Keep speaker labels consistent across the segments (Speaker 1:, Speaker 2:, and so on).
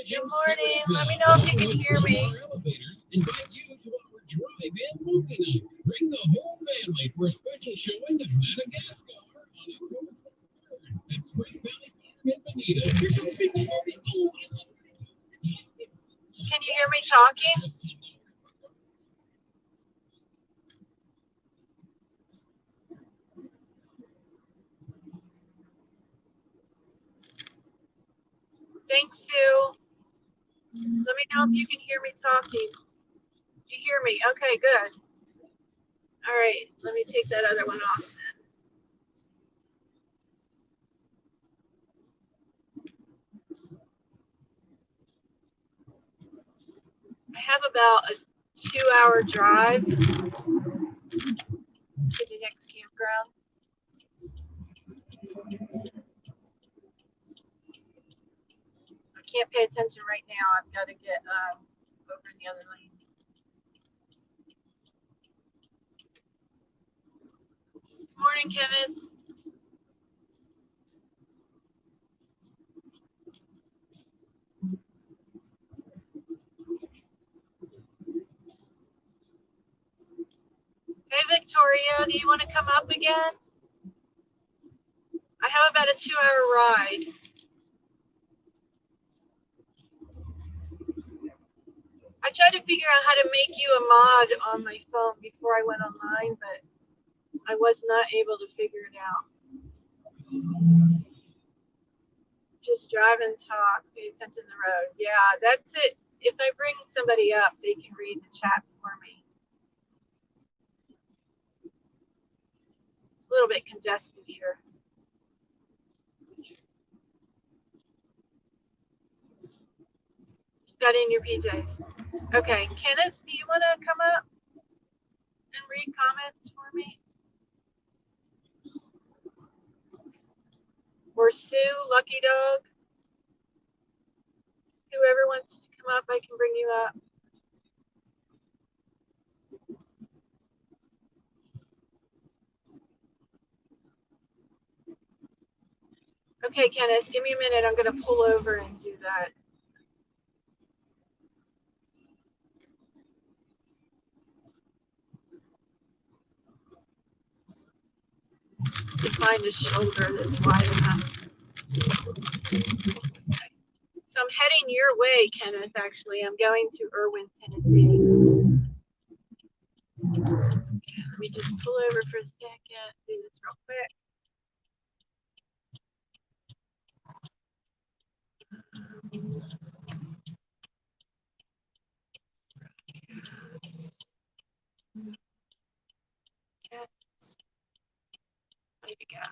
Speaker 1: Good morning. Let me know if you can hear me.
Speaker 2: Elevators invite you to our drive-in movie night. Bring the whole family for a special showing of Madagascar on October 23rd at Spring Valley Farm in Bonita. Here comes big movie.
Speaker 1: Can you hear me talking? Thanks, Sue. Let me know if you can hear me talking. You hear me? Okay, good. All right, let me take that other one off then. I have about a 2-hour drive to the next campground. I can't pay attention right now. I've got to get over in the other lane. Morning, Kenneth. Hey, Victoria, do you want to come up again? I have about a 2-hour ride. I tried to figure out how to make you a mod on my phone before I went online, but I was not able to figure it out. Just drive and talk, pay attention to the road. Yeah, that's it. If I bring somebody up, they can read the chat for me. It's a little bit congested here. Just got in your PJs. Okay, Kenneth, do you want to come up and read comments for me? Or Sue, Lucky Dog? Whoever wants to come up, I can bring you up. Okay, Kenneth, give me a minute. I'm going to pull over and do that. To find a shoulder that's wide enough. So I'm heading your way, Kenneth, actually. I'm going to Irwin, Tennessee. Okay, let me just pull over for a second, do this real quick. Yes. Maybe gas.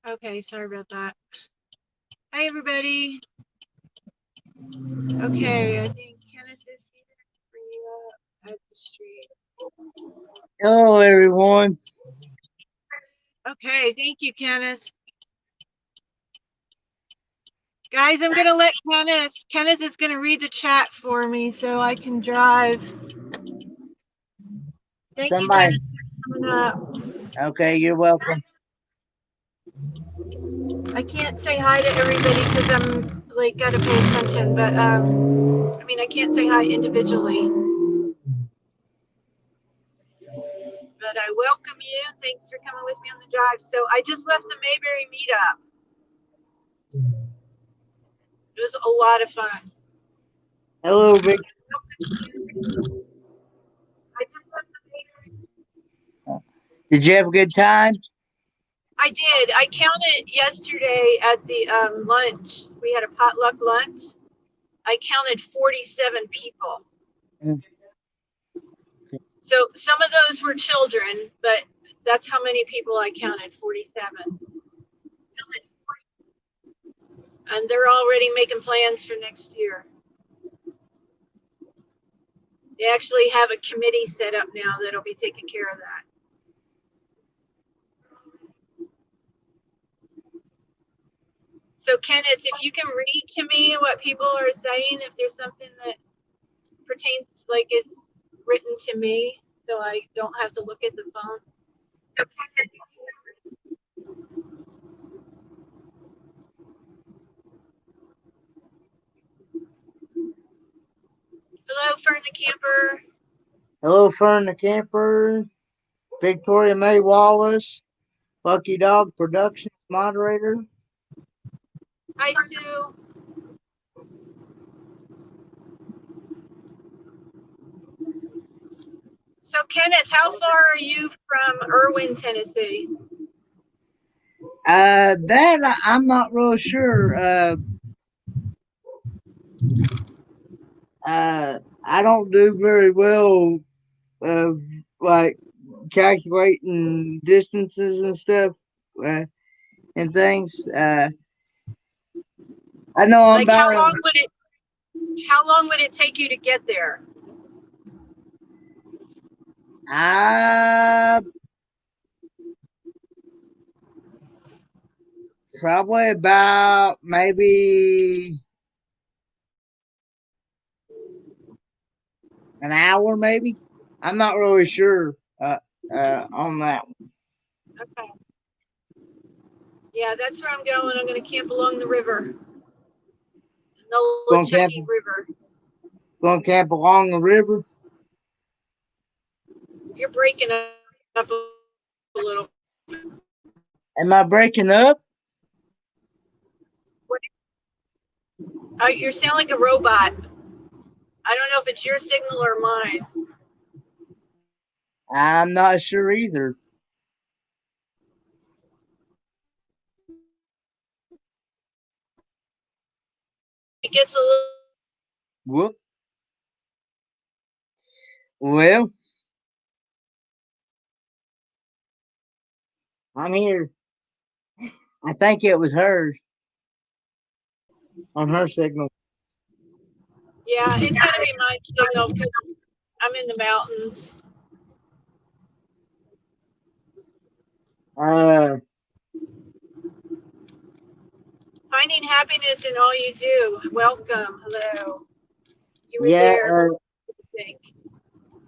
Speaker 1: Okay, sorry about that. Hi, everybody. Okay, I think Kenneth is here. Bring you up at the street.
Speaker 3: Hello, everyone.
Speaker 1: Okay, thank you, Kenneth. Guys, I'm going to let Kenneth is going to read the chat for me so I can drive. Thank you,
Speaker 3: Somebody.
Speaker 1: Kenneth, for coming up.
Speaker 3: Okay, you're welcome.
Speaker 1: I can't say hi to everybody because I'm like got to pay attention, but I mean, I can't say hi individually. But I welcome you. Thanks for coming with me on the drive. So I just left the Mayberry Meetup. It was a lot of fun.
Speaker 3: Hello, Vic.
Speaker 1: I just left the Mayberry.
Speaker 3: Did you have a good time?
Speaker 1: I did. I counted yesterday at the lunch. We had a potluck lunch. I counted 47 people. So some of those were children, but that's how many people I counted, 47. And they're already making plans for next year. They actually have a committee set up now that'll be taking care of that. So Kenneth, if you can read to me what people are saying, if there's something that pertains, like is written to me, so I don't have to look at the phone. Hello, Fern the Camper.
Speaker 3: Hello, Fern the Camper. Victoria May Wallace. Lucky Dog Productions moderator.
Speaker 1: Hi, Sue. So Kenneth, how far are you from Irwin, Tennessee?
Speaker 3: That I'm not real sure. I don't do very well of like calculating distances and stuff and things. I know I'm
Speaker 1: Like
Speaker 3: about.
Speaker 1: how long would it take you to get there?
Speaker 3: Probably about maybe an hour, maybe. I'm not really sure on that one.
Speaker 1: Okay. Yeah, that's where I'm going. I'm going to camp along the river, the Nolechucky River.
Speaker 3: Going to camp along the river.
Speaker 1: You're breaking up a little.
Speaker 3: Am I breaking up?
Speaker 1: You sound like a robot. I don't know if it's your signal or mine.
Speaker 3: I'm not sure either.
Speaker 1: It gets a little.
Speaker 3: Whoop. Well, I'm here. I think it was hers on her signal.
Speaker 1: Yeah, it's going to be my signal because I'm in the mountains. Finding happiness in all you do. Welcome. Hello. You were there.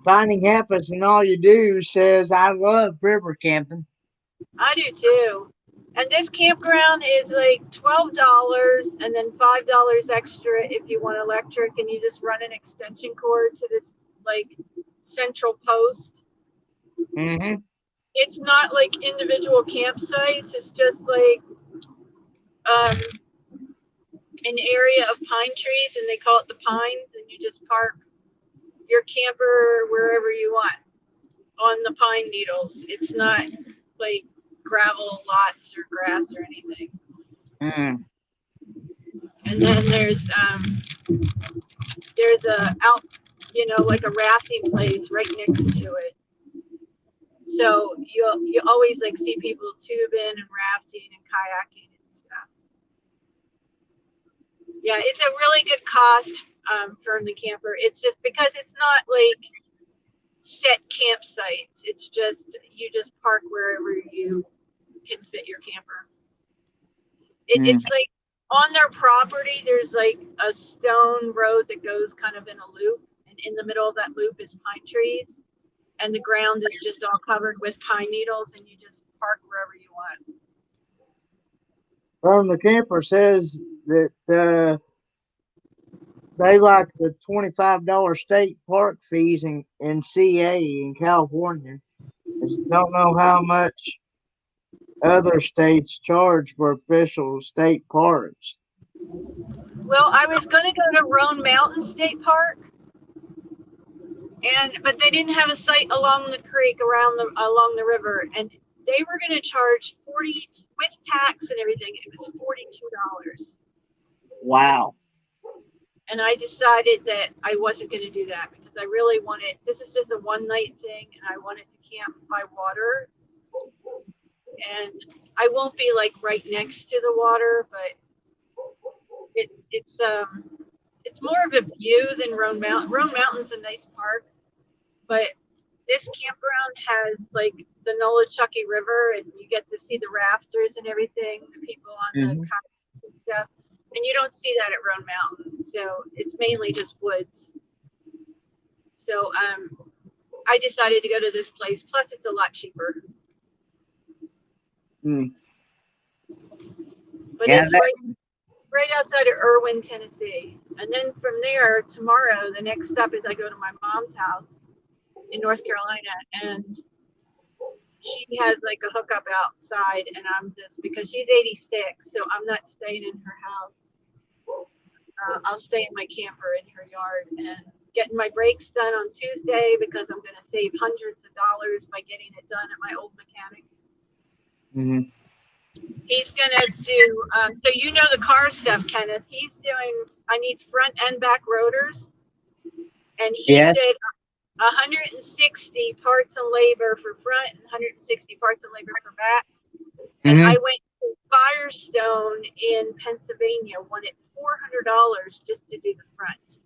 Speaker 3: Finding happiness in all you do says I love river camping.
Speaker 1: I do too. And this campground is like $12 and then $5 extra if you want electric, and you just run an extension cord to this like central post.
Speaker 3: Mm-hmm.
Speaker 1: It's not like individual campsites. It's just like an area of pine trees, and they call it the Pines, and you just park your camper wherever you want on the pine needles. It's not like gravel lots or grass or anything.
Speaker 3: Mm.
Speaker 1: And then there's a out, like a rafting place right next to it. So you always like see people tubing and rafting and kayaking and stuff. Yeah, it's a really good cost for the camper. It's just because it's not like set campsites. It's just you just park wherever you can fit your camper. It's like on their property. There's like a stone road that goes kind of in a loop, and in the middle of that loop is pine trees, and the ground is just all covered with pine needles, and you just park wherever you want.
Speaker 3: Well, the camper says that they like the $25 state park fees in CA in California. Just don't know how much other states charge for official state parks.
Speaker 1: Well, I was going to go to Roan Mountain State Park, but they didn't have a site along the creek along the river, and they were going to charge 40 with tax and everything. It was $42.
Speaker 3: Wow.
Speaker 1: And I decided that I wasn't going to do that because I really wanted. This is just a one night thing, and I wanted to camp by water. And I won't be like right next to the water, but it's more of a view than Roan Mountain. Roan Mountain's a nice park, but this campground has like the Nolichucky River, and you get to see the rafters and everything, the people on the kayaks and stuff, and you don't see that at Roan Mountain. So it's mainly just woods. So I decided to go to this place. Plus, it's a lot cheaper. But
Speaker 3: Yeah,
Speaker 1: it's right outside of Irwin, Tennessee. And then from there, tomorrow, the next step is I go to my mom's house in North Carolina, and she has like a hookup outside, and I'm just, because she's 86, so I'm not staying in her house. I'll stay in my camper in her yard and getting my brakes done on Tuesday because I'm going to save hundreds of dollars by getting it done at my old mechanic. He's going to do, so you know the car stuff, Kenneth. He's doing, I need front and back rotors. And he did 160 parts and labor for front and 160 parts and labor for back. And I went to Firestone in Pennsylvania, won it $400 just to do the front.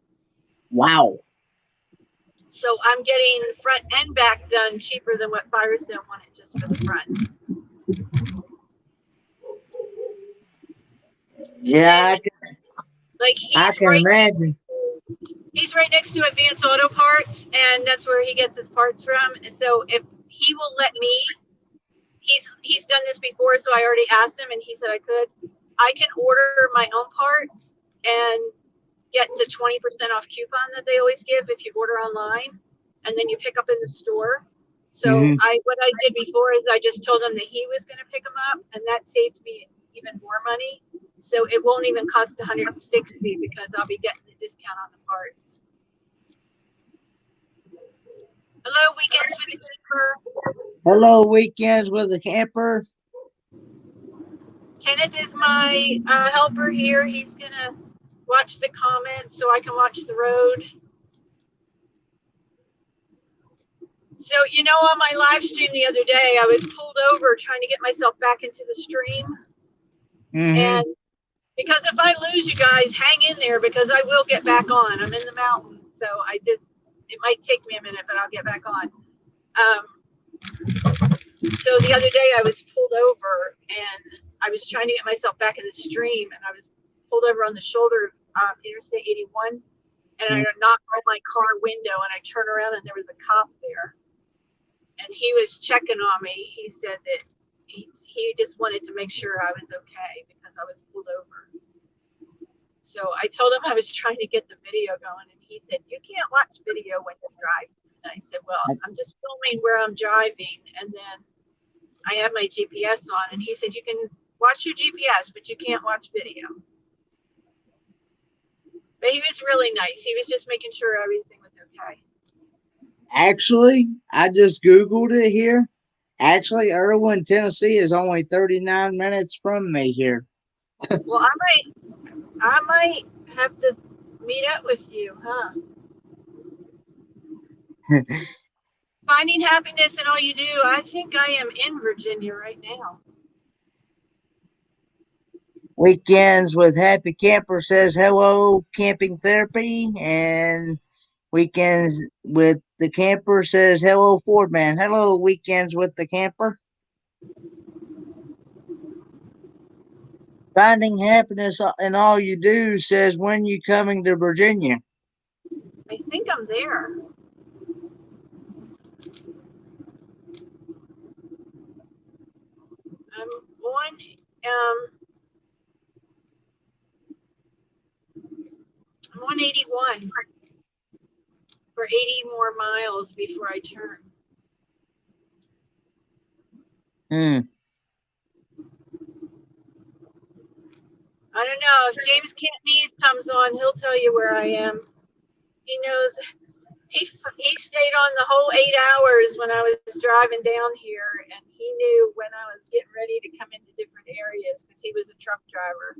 Speaker 3: Wow.
Speaker 1: So I'm getting front and back done cheaper than what Firestone wanted just for the front.
Speaker 3: Yeah, I can imagine.
Speaker 1: He's right next to Advanced Auto Parts, and that's where he gets his parts from. And so if he will let me, he's done this before, so I already asked him, and he said I can order my own parts and get the 20% off coupon that they always give if you order online, and then you pick up in the store. So what I did before is I just told him that he was going to pick them up, and that saved me even more money. So it won't even cost $160 because I'll be getting the discount on the parts. Hello, Weekends with the Camper.
Speaker 3: Hello, Weekends with the Camper.
Speaker 1: Kenneth is my helper here. He's going to watch the comments so I can watch the road. So, you know, on my live stream the other day, I was pulled over trying to get myself back into the stream. And because if I lose you guys, hang in there because I will get back on. I'm in the mountains, so it might take me a minute, but I'll get back on. So the other day I was pulled over and I was trying to get myself back in the stream, and I was pulled over on the shoulder of Interstate 81, and I knocked on my car window, and I turned around and there was a cop there, and he was checking on me. He said that he just wanted to make sure I was okay because I was pulled over. So I told him I was trying to get the video going, and he said, "You can't watch video when you're driving." And I said, "Well, I'm just filming where I'm driving, and then I have my GPS on." And he said, "You can watch your GPS, but you can't watch video." But he was really nice. He was just making sure everything was okay.
Speaker 3: Actually, I just Googled it here. Actually, Irwin, Tennessee is only 39 minutes from me here.
Speaker 1: Well, I might have to meet up with you, huh? finding happiness in all you do. I think I am in Virginia right now.
Speaker 3: Weekends with Happy Camper says hello, camping therapy. And Weekends with the Camper says hello, Ford Man. Hello, Weekends with the Camper. Finding happiness in all you do says when you coming to Virginia.
Speaker 1: I think I'm there. I'm on 181 for 80 more miles before I turn. I don't know. If James Cantonese comes on, he'll tell you where I am. He knows. He stayed on the whole 8 hours when I was driving down here, and he knew when I was getting ready to come into different areas because he was a truck driver.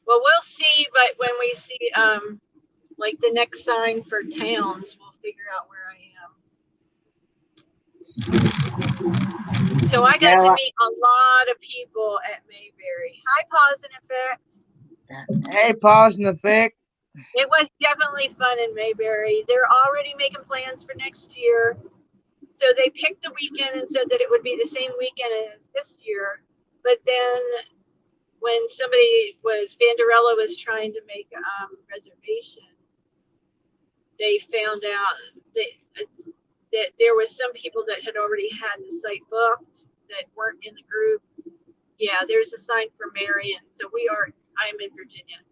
Speaker 1: Well, we'll see, but when we see like the next sign for towns, we'll figure out where I am. So I got to meet a lot of people at Mayberry. Hi, Pause and Effect.
Speaker 3: Hey, Pause and Effect.
Speaker 1: It was definitely fun in Mayberry. They're already making plans for next year. So they picked a weekend and said that it would be the same weekend as this year. But then when Vanderella was trying to make reservation, they found out that there was some people that had already had the site booked that weren't in the group. Yeah, there's a sign for Marion. So I'm in Virginia.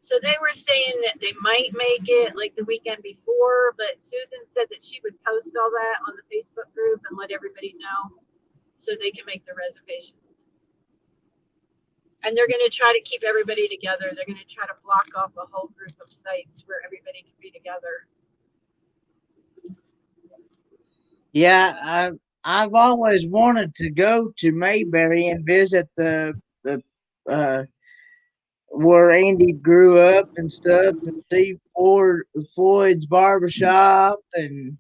Speaker 1: So they were saying that they might make it like the weekend before, but Susan said that she would post all that on the Facebook group and let everybody know so they can make the reservations. And they're going to try to keep everybody together. They're going to try to block off a whole group of sites where everybody can be together.
Speaker 3: Yeah, I've always wanted to go to Mayberry and visit the where Andy grew up and stuff, and see Floyd's barbershop and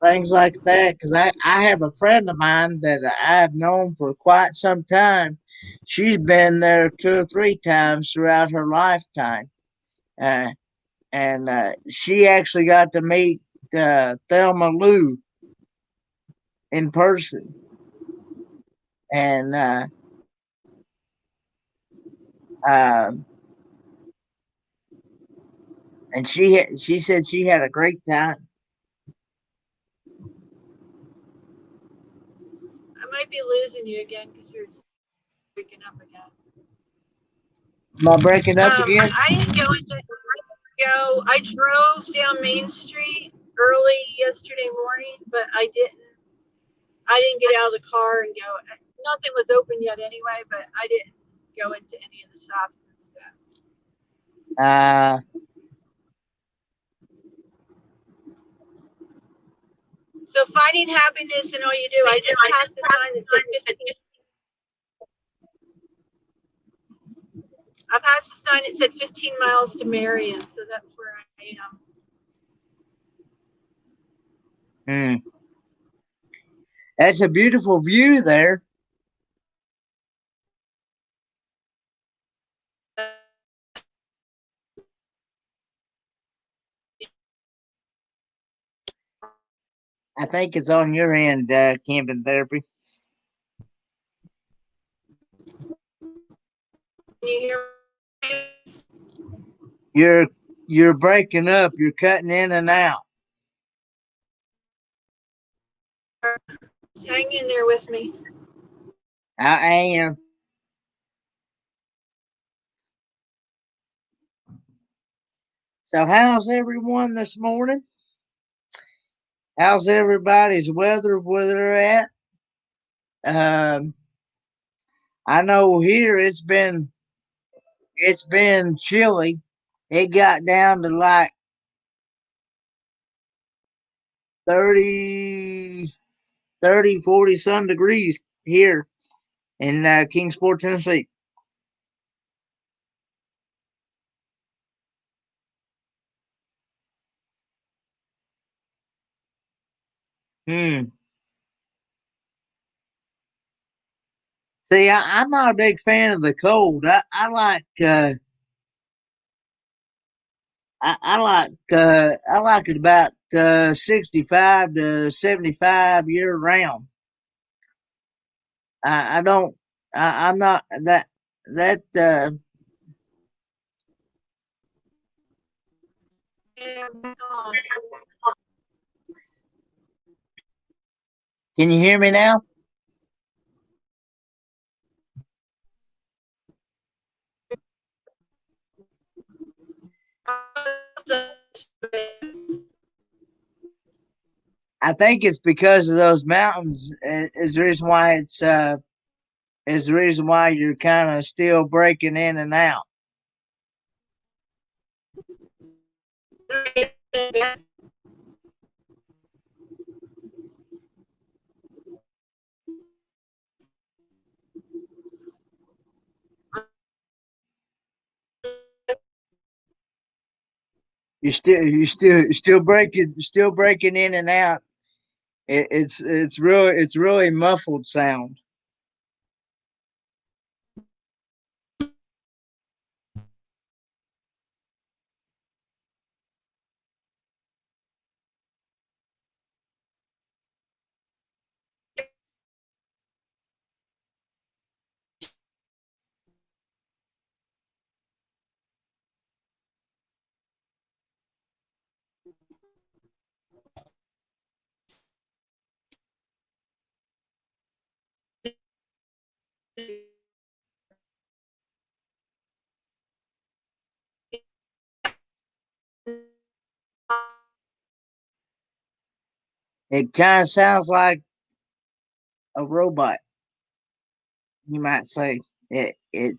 Speaker 3: things like that. Because I have a friend of mine that I've known for quite some time. She's been there 2 or 3 times throughout her lifetime, and she actually got to meet Thelma Lou in person, and and she said she had a great time.
Speaker 1: I might be losing you again because you're breaking up again.
Speaker 3: Am I breaking up again?
Speaker 1: I didn't go into. I drove down Main Street early yesterday morning, but I didn't get out of the car and go. Nothing was open yet anyway, but I didn't go into any of the shops and stuff. So finding happiness in all you do. I just passed the sign that said 15. I passed the sign that said 15 miles to Marion, so that's where I
Speaker 3: am. That's a beautiful view there. I think it's on your end, camping therapy.
Speaker 1: Can you hear
Speaker 3: me? You're breaking up. You're cutting in and out.
Speaker 1: Hang in there with me.
Speaker 3: I am. So how's everyone this morning? How's everybody's weather where they're at? I know here it's been chilly. It got down to like 30, 40 some degrees here in Kingsport, Tennessee. Hmm. See, I'm not a big fan of the cold. I like it about 65 to 75 year round. I don't. I'm not that. Can you hear me now? I think it's because of those mountains. Is the reason why is the reason why you're kind of still breaking in and out. You're still breaking in and out. It's really muffled sound. It kind of sounds like a robot. You might say it. Yeah.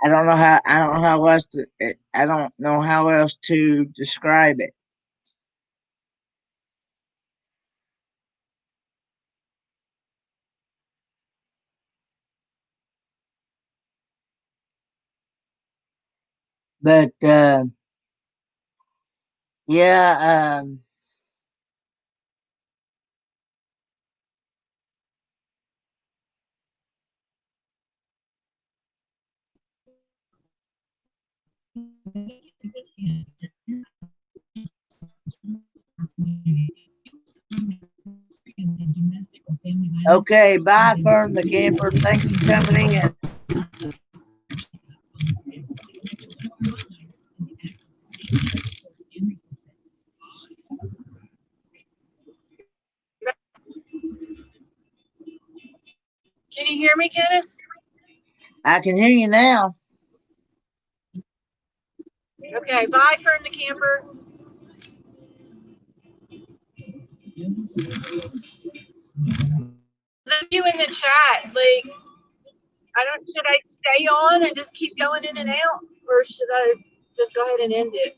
Speaker 3: I don't know how else to I don't know how else to describe it. But yeah, okay, bye Fern the camper. Thanks for coming in.
Speaker 1: Can you hear me, Kenneth?
Speaker 3: I can hear you now.
Speaker 1: Okay, bye, Fern the camper. You in the chat, like, should I stay on and just keep going in and out, or should I just go ahead and end it?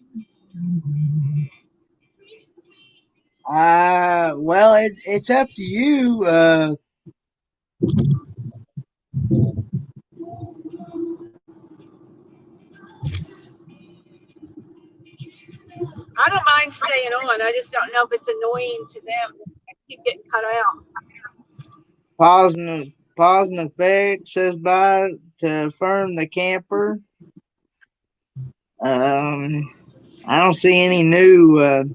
Speaker 3: Well, it's up to you.
Speaker 1: I don't mind staying on. I just don't know if it's annoying to them. I keep getting cut out.
Speaker 3: Pausing effect says bye to Fern the camper. I don't see any new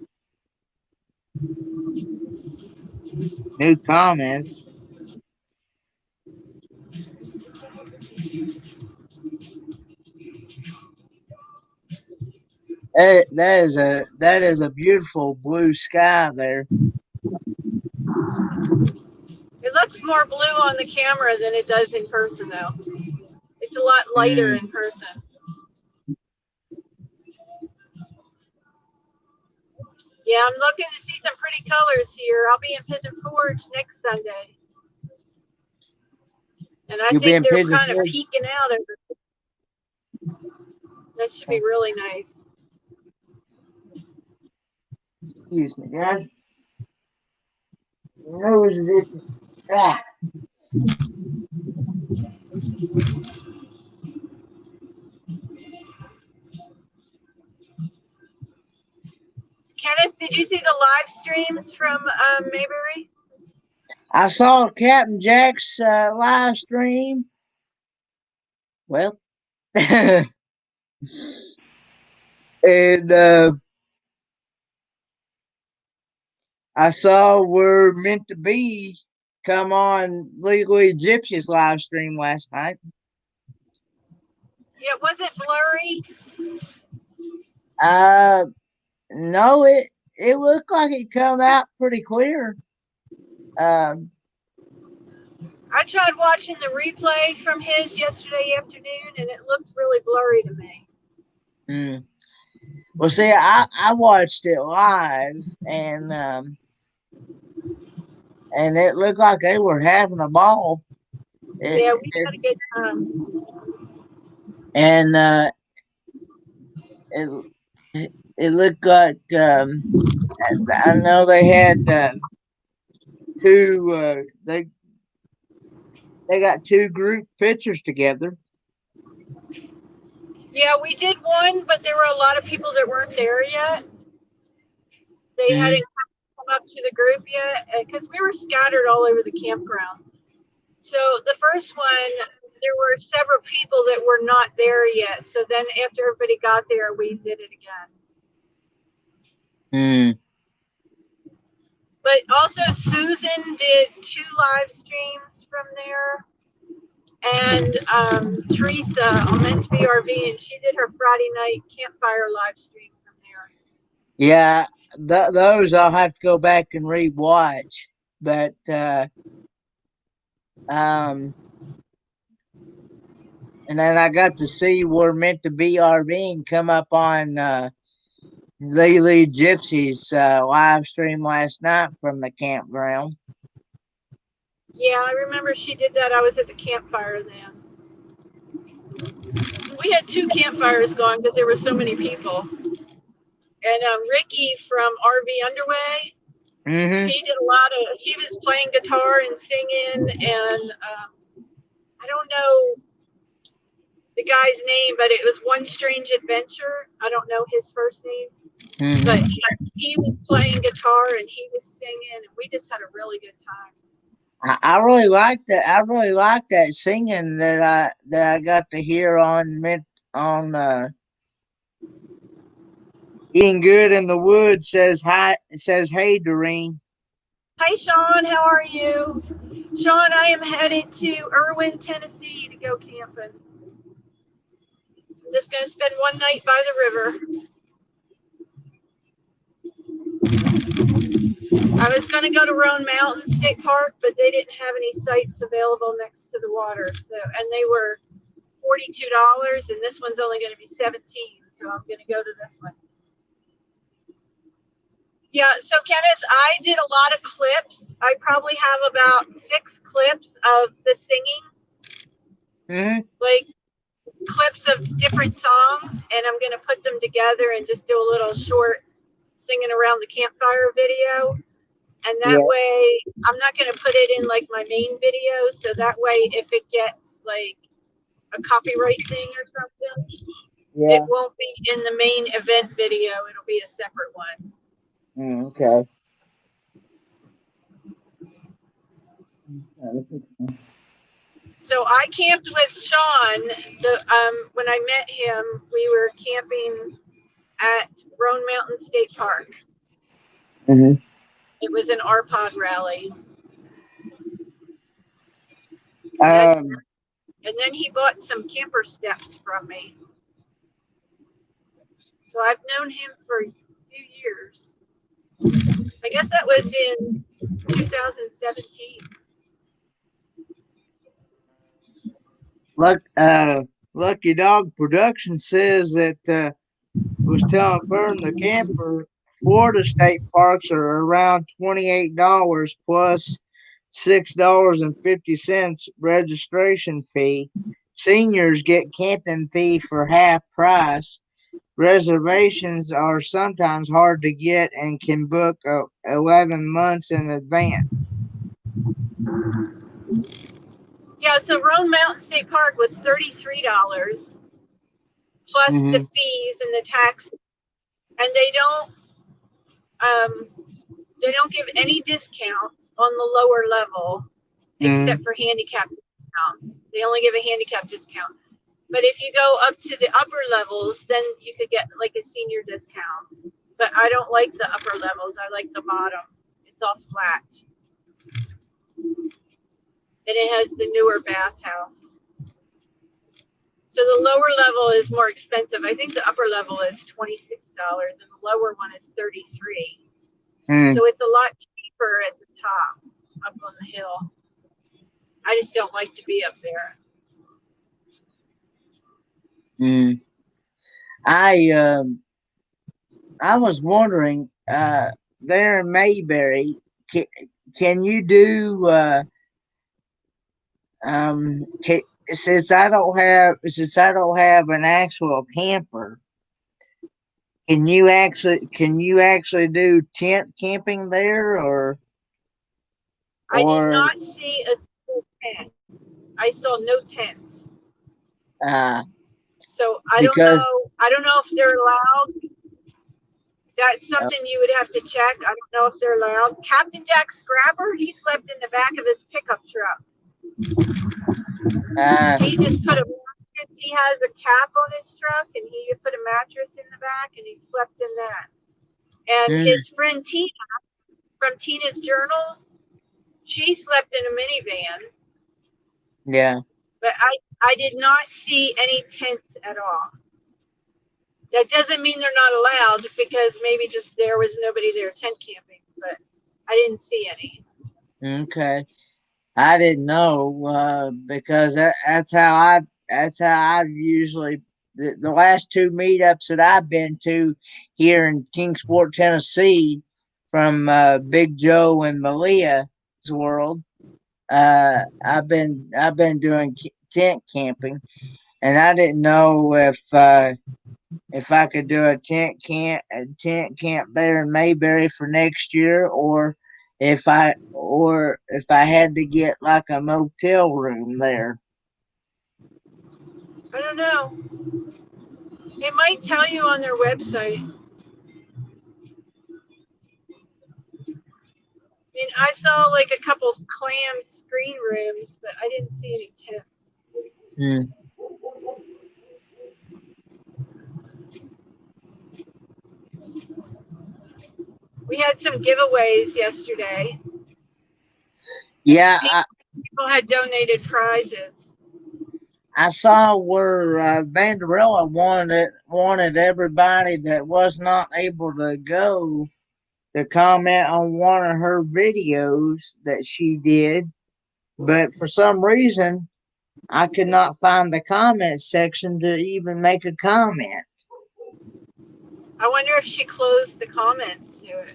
Speaker 3: comments. That is a beautiful blue sky there.
Speaker 1: It looks more blue on the camera than it does in person, though. It's a lot lighter in person. Yeah, I'm looking to see some pretty colors here. I'll be in Pigeon Forge next Sunday. And I think they're kind of peeking out over. That should be really nice.
Speaker 3: Excuse me, guys. Nose is itching. Ah.
Speaker 1: did you see the live streams from Mayberry?
Speaker 3: I saw Captain Jack's live stream. Well, and I saw We're Meant to Be come on Legally Gypsy's live stream last night.
Speaker 1: Yeah, was it blurry?
Speaker 3: No, it looked like it come out pretty clear.
Speaker 1: I tried watching the replay from his yesterday afternoon, and it looked really blurry to me.
Speaker 3: Well, see, I watched it live, and it looked like they were having a ball.
Speaker 1: Yeah, we had a good time.
Speaker 3: And it looked like I know they had two. They got two group pictures together.
Speaker 1: Yeah, we did one, but there were a lot of people that weren't there yet. They hadn't come up to the group yet because we were scattered all over the campground. So the first one, there were several people that were not there yet. So then after everybody got there, we did it again. But also Susan did 2 live streams from there. And Teresa on Meant to Be RV, and she did her Friday night campfire live stream from there.
Speaker 3: Yeah, those I'll have to go back and rewatch. But and then I got to see We're Meant to Be RVing come up on Lily Gypsy's live stream last night from the campground.
Speaker 1: Yeah, I remember she did that. I was at the campfire then. We had 2 campfires going because there were so many people. And Ricky from RV Underway, he did a lot of, he was playing guitar and singing, and I don't know the guy's name, but it was One Strange Adventure. I don't know his first name, but he was playing guitar and he was singing, and we just had a really good time.
Speaker 3: I really liked that. I really liked that singing that I got to hear on Eating Good in the Woods. Says hi. It says hey, Doreen.
Speaker 1: Hi, Sean. How are you? Sean, I am headed to Irwin, Tennessee to go camping. I'm just going to spend one night by the river. I was going to go to Roan Mountain State Park, but they didn't have any sites available next to the water. And they were $42, and this one's only going to be $17. So I'm going to go to this one. Yeah, so Kenneth, I did a lot of clips. I probably have about 6 clips of the singing. Like clips of different songs, and I'm going to put them together and just do a little short singing around the campfire video. And that way, I'm not going to put it in like my main video. So that way, if it gets like a copyright thing or something, it won't be in the main event video. It'll be a separate one.
Speaker 3: Okay.
Speaker 1: So I camped with Sean. When I met him, we were camping at Roan Mountain State Park. It was an RPOD rally. And then he bought some camper steps from me. So I've known him for a few years. I guess that was in 2017.
Speaker 3: Lucky Dog Production says that was telling Fern the camper Florida state parks are around $28 plus $6.50 registration fee. Seniors get camping fee for half price. Reservations are sometimes hard to get and can book 11 months in advance.
Speaker 1: Yeah, so Roan Mountain State Park was $33 plus the fees and the tax. And they don't They don't give any discounts on the lower level except for handicap discount. They only give a handicap discount. But if you go up to the upper levels, then you could get like a senior discount. But I don't like the upper levels. I like the bottom. It's all flat. And it has the newer bathhouse. So the lower level is more expensive. I think the upper level is $26 and the lower one is $33. So it's a lot cheaper at the top, up on the hill. I just don't like to be up there.
Speaker 3: I was wondering, there in Mayberry, can you do since I don't have an actual camper, can you actually do tent camping there or
Speaker 1: I did not see a tent. I saw no tents. So I don't
Speaker 3: because
Speaker 1: know. I don't know if they're allowed. That's something you would have to check. I don't know if they're allowed. Captain Jack Scrapper, he slept in the back of his pickup truck. He just put a mattress. He has a cap on his truck, and he put a mattress in the back, and he slept in that. And his friend Tina from Tina's Journals, she slept in a minivan.
Speaker 3: Yeah.
Speaker 1: But I did not see any tents at all. That doesn't mean they're not allowed, because maybe just there was nobody there tent camping, but I didn't see any.
Speaker 3: Okay. I didn't know because that's how I usually the last two meetups that I've been to here in Kingsport, Tennessee, from Big Joe and Malia's world. I've been doing tent camping, and I didn't know if I could do a tent camp there in Mayberry for next year, or if I had to get like a motel room there.
Speaker 1: I don't know. It might tell you on their website. I mean, I saw like a couple clam screen rooms, but I didn't see any tents. We had some giveaways yesterday.
Speaker 3: Yeah,
Speaker 1: people had donated prizes.
Speaker 3: I saw where Vanderilla wanted everybody that was not able to go to comment on one of her videos that she did, but for some reason I could not find the comment section to even make a comment.
Speaker 1: I wonder if she closed the comments to it.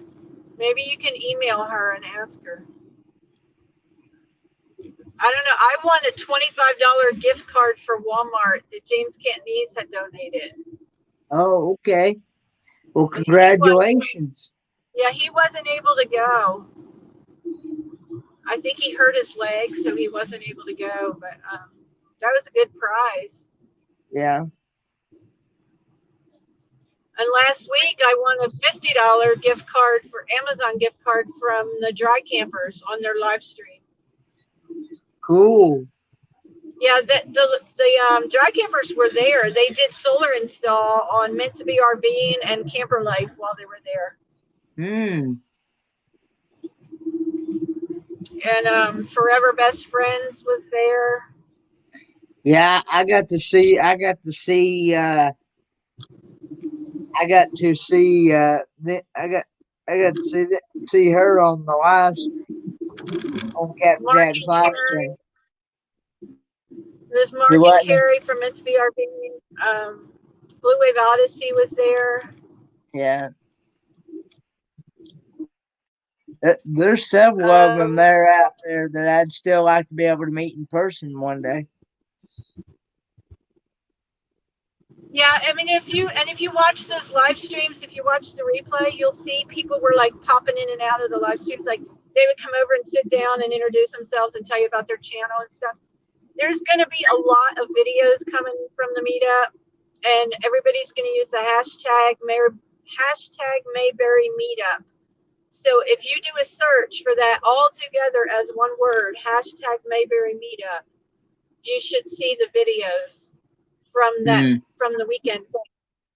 Speaker 1: Maybe you can email her and ask her. I don't know. I won a $25 gift card for Walmart that James Cantonese had donated.
Speaker 3: Oh, okay. Well, congratulations.
Speaker 1: He wasn't able to go. I think he hurt his leg, so he wasn't able to go. But that was a good prize.
Speaker 3: Yeah.
Speaker 1: And last week I won a $50 gift card for Amazon gift card from the Dry Campers on their live stream.
Speaker 3: Cool.
Speaker 1: Yeah, the Dry Campers were there. They did solar install on Meant to Be RVing and Camper Life while they were there. And Forever Best Friends was there.
Speaker 3: Yeah, I got to see see her on the live stream, on Captain Jack's live stream.
Speaker 1: There's Mark and Carrie from Meant to Be RVing. Blue Wave Odyssey was there.
Speaker 3: Yeah. There's several of them there out there that I'd still like to be able to meet in person one day.
Speaker 1: Yeah, I mean, if you watch those live streams, if you watch the replay, you'll see people were like popping in and out of the live streams. Like they would come over and sit down and introduce themselves and tell you about their channel and stuff. There's going to be a lot of videos coming from the meetup, and everybody's going to use the hashtag Mayberry Meetup. So if you do a search for that all together as one word, hashtag Mayberry Meetup, you should see the videos from the weekend.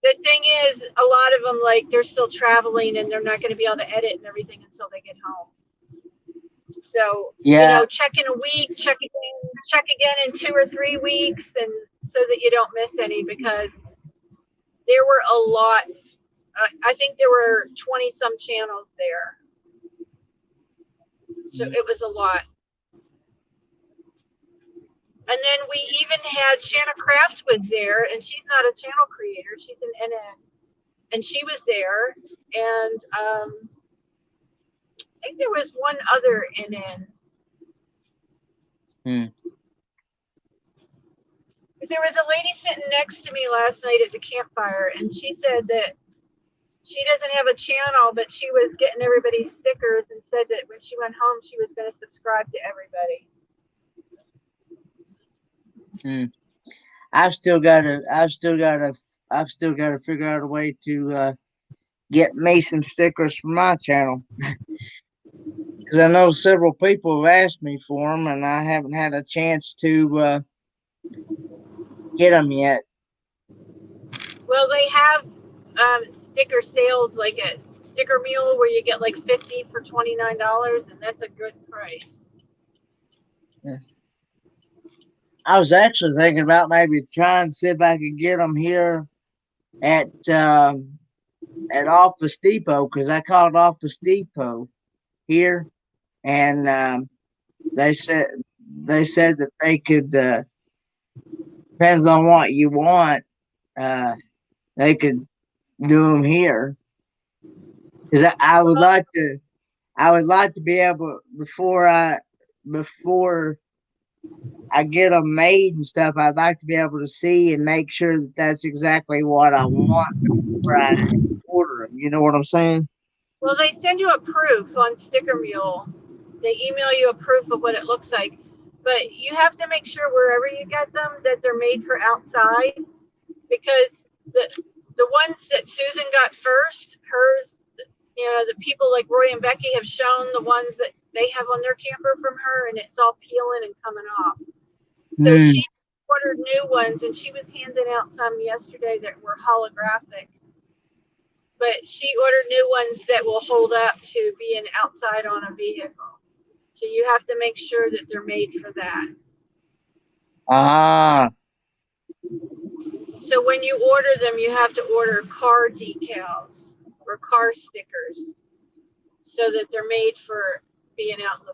Speaker 1: The thing is, a lot of them, like, they're still traveling and they're not going to be able to edit and everything until they get home. So,
Speaker 3: Yeah.
Speaker 1: check in a week, check again in 2 or 3 weeks, and so that you don't miss any, because there were a lot. I think there were 20 some channels there. So it was a lot. And then we even had Shanna Kraft was there, and she's not a channel creator, she's an NN. And she was there, and I think there was one other NN. Because there was a lady sitting next to me last night at the campfire, and she said that she doesn't have a channel, but she was getting everybody's stickers, and said that when she went home, she was going to subscribe to everybody.
Speaker 3: I've still got to figure out a way to get me some stickers for my channel. Because I know several people have asked me for them, and I haven't had a chance to get them yet.
Speaker 1: Well, they have sticker sales, like at Sticker Mule, where you get like 50 for $29, and that's a good price.
Speaker 3: Yeah. I was actually thinking about maybe trying to see if I could get them here at Office Depot, because I called Office Depot here, and they said that they could. Depends on what you want. They could do them here, because I would like to. I would like to be able, before I get them made and stuff, I'd like to be able to see and make sure that that's exactly what I want before I order them. You know what I'm saying?
Speaker 1: Well, they send you a proof on Sticker Mule. They email you a proof of what it looks like. But you have to make sure wherever you get them that they're made for outside, because the ones that Susan got first, hers, the people like Roy and Becky have shown the ones that they have on their camper from her, and it's all peeling and coming off. So she ordered new ones, and she was handing out some yesterday that were holographic. But she ordered new ones that will hold up to being outside on a vehicle. So you have to make sure that they're made for that. So when you order them, you have to order car decals or car stickers so that they're made for being out in the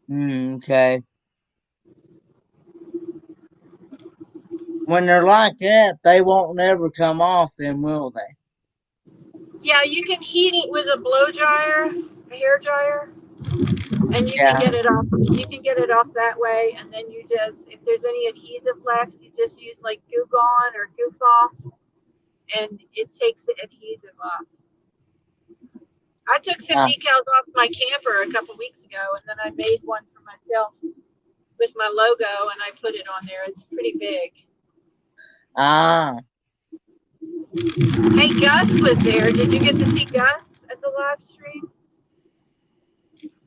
Speaker 1: weather.
Speaker 3: Okay. When they're like that, they won't never come off, then, will they?
Speaker 1: Yeah, you can heat it with a blow dryer, a hair dryer, and you can get it off. You can get it off that way, and then you just, if there's any adhesive left, you just use like Goo Gone or Goof Off, and it takes the adhesive off. I took some decals off my camper a couple weeks ago, and then I made one for myself with my logo, and I put it on there. It's pretty big. Hey, Gus was there. Did you get to see Gus at the live stream?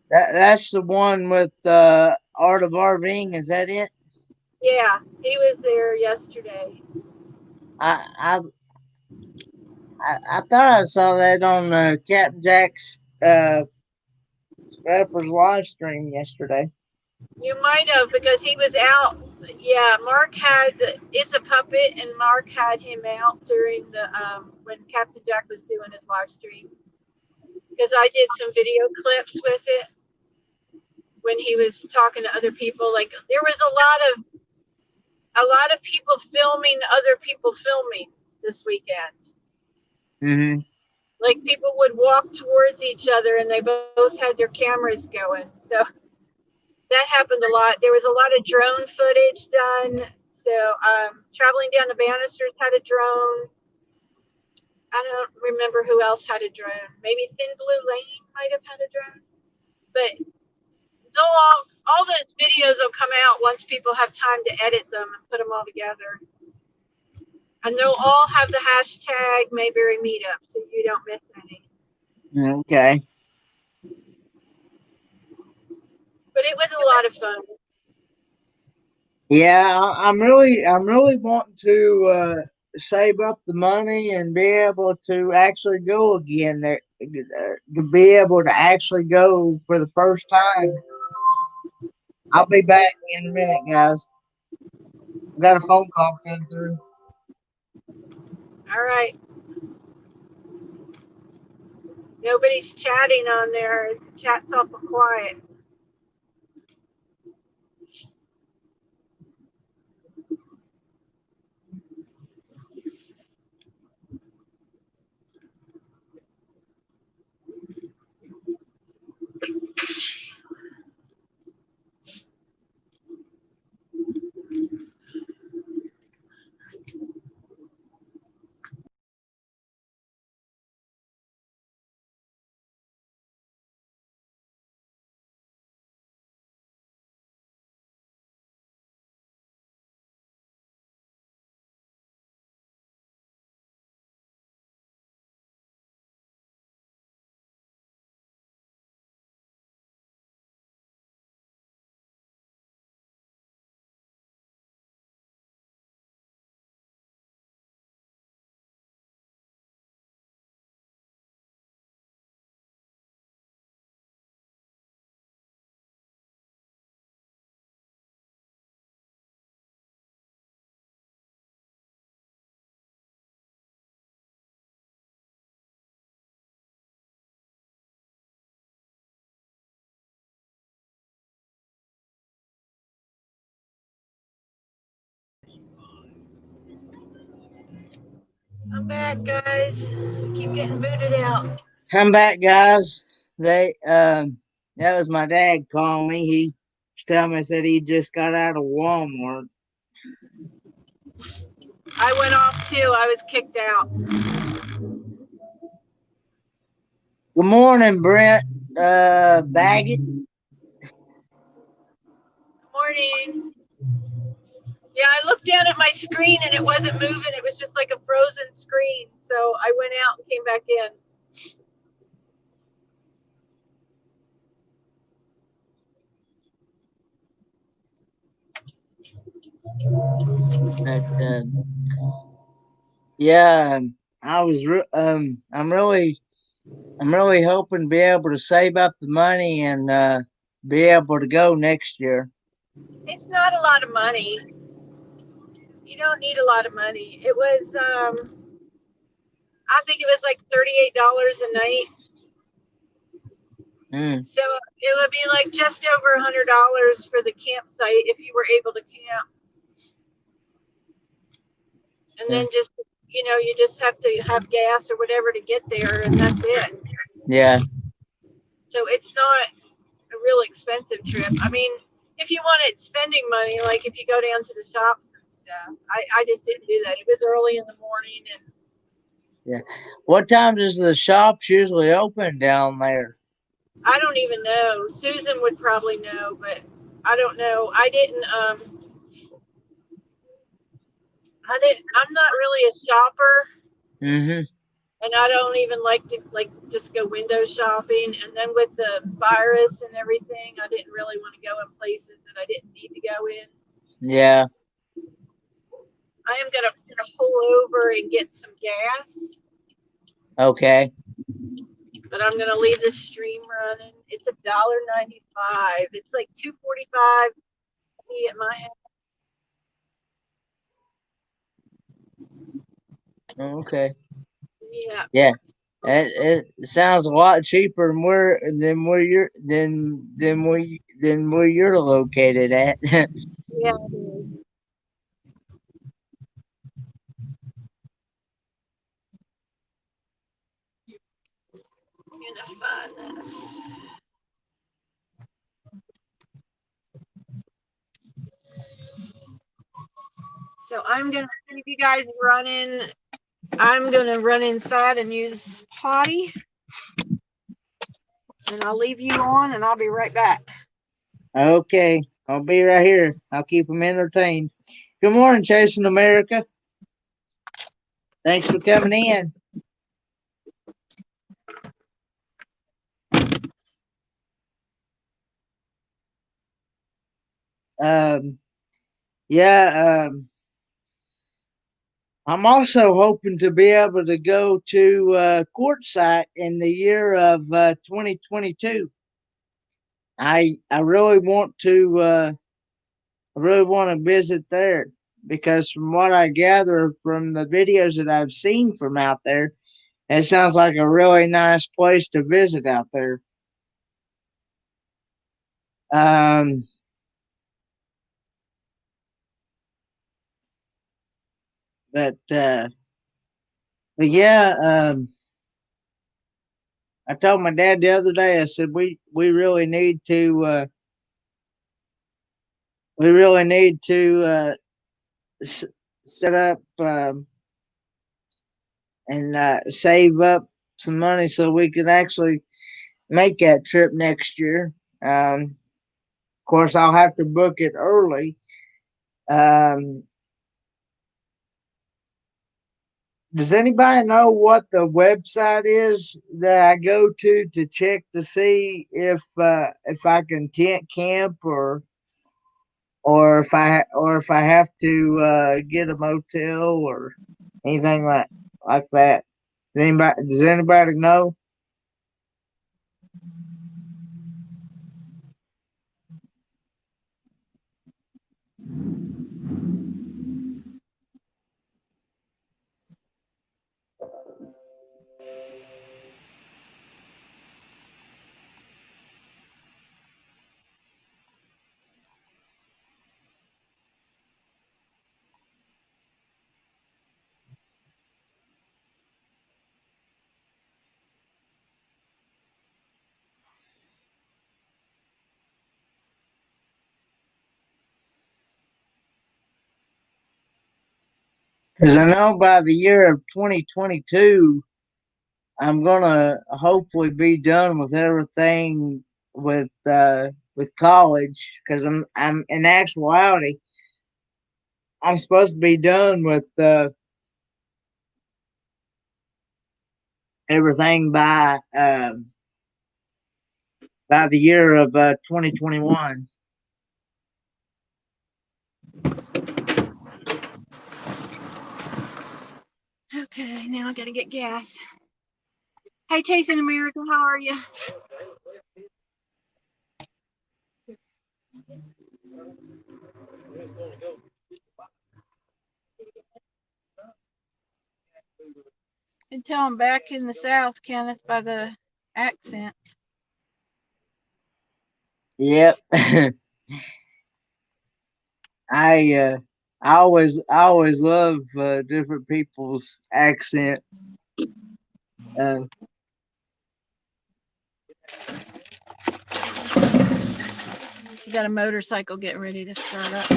Speaker 3: That's the one with Art of RVing. Is that it?
Speaker 1: Yeah, he was there yesterday.
Speaker 3: I thought I saw that on Captain Jack's Scrapper's live stream yesterday.
Speaker 1: You might have, because he was out. Yeah, Mark had It's a Puppet, and Mark had him out during the when Captain Jack was doing his live stream, because I did some video clips with it when he was talking to other people. Like, there was a lot of people filming other people filming this weekend. Like, people would walk towards each other and they both had their cameras going. So that happened a lot. There was a lot of drone footage done. So Traveling Down the Banisters had a drone. I don't remember who else had a drone. Maybe Thin Blue Lane might have had a drone. But all those videos will come out once people have time to edit them and put them all together. And they'll all have the hashtag Mayberry Meetup, so you don't miss any.
Speaker 3: Okay.
Speaker 1: But it was a lot of fun.
Speaker 3: Yeah, I'm really wanting to save up the money and be able to actually go again. To be able to actually go for the first time. I'll be back in a minute, guys. I got a phone call coming through.
Speaker 1: All right. Nobody's chatting on there. Chat's awful quiet. I'm back, guys. Keep getting booted out.
Speaker 3: Come back, guys. They that was my dad calling me. He told me said he just got out of Walmart.
Speaker 1: I went off too. I was kicked out.
Speaker 3: Good morning, Brent. Baggett.
Speaker 1: Good morning. Yeah, I looked down at my screen and it wasn't moving. It was just like a frozen screen. So I went out and came back in.
Speaker 3: But, yeah, I'm really hoping to be able to save up the money and be able to go next year.
Speaker 1: It's not a lot of money. You don't need a lot of money. It was, I think it was like $38 a night.
Speaker 3: Mm,
Speaker 1: So it would be like just over $100 for the campsite if you were able to camp. And
Speaker 3: yeah.
Speaker 1: then just, you just have to have gas or whatever to get there, and that's it.
Speaker 3: Yeah.
Speaker 1: So it's not a real expensive trip. I mean, if you wanted spending money, like if you go down to the shops and stuff, I just didn't do that. It was early in the morning, and
Speaker 3: Yeah. What time does the shops usually open down there?
Speaker 1: I don't even know. Susan would probably know, but I don't know. I'm not really a shopper,
Speaker 3: Mm-hmm.
Speaker 1: and I don't even like to like just go window shopping. And then with the virus and everything, I didn't really want to go in places that I didn't need to go in.
Speaker 3: Yeah.
Speaker 1: I am gonna pull over and get some gas,
Speaker 3: Okay.
Speaker 1: but I'm gonna leave the stream running. It's $1.95. It's like $2.45 at my house.
Speaker 3: Okay.
Speaker 1: Yeah.
Speaker 3: Yeah. It sounds a lot cheaper than where you're located at.
Speaker 1: Yeah, it is. I'm gonna find this. So I'm gonna leave you guys running. I'm gonna run inside and use potty, and I'll leave you on, and I'll be right back.
Speaker 3: Okay. I'll be right here. I'll keep them entertained. Good morning, Chasing America. Thanks for coming in. Yeah, I'm also hoping to be able to go to Quartzsite in the year of 2022. I really want to visit there because from what I gather from the videos that I've seen from out there, it sounds like a really nice place to visit out there. Um, but but yeah, I told my dad the other day. I said we really need to s- set up and save up some money so we can actually make that trip next year. Of course, I'll have to book it early. Um, does anybody know what the website is that I go to check to see if I can tent camp or if I have to get a motel or anything like that? Does anybody know? Because I know by the year of 2022, I'm gonna hopefully be done with everything with college. Because I'm in actuality I'm supposed to be done with everything by the year of 2021.
Speaker 1: Okay, now I gotta get gas. Hey, Chasing America, how are you? You can tell I'm back in the South, Kenneth, by the accent.
Speaker 3: Yep. I uh, I always love different people's accents. Uh,
Speaker 1: You got a motorcycle getting ready to start up.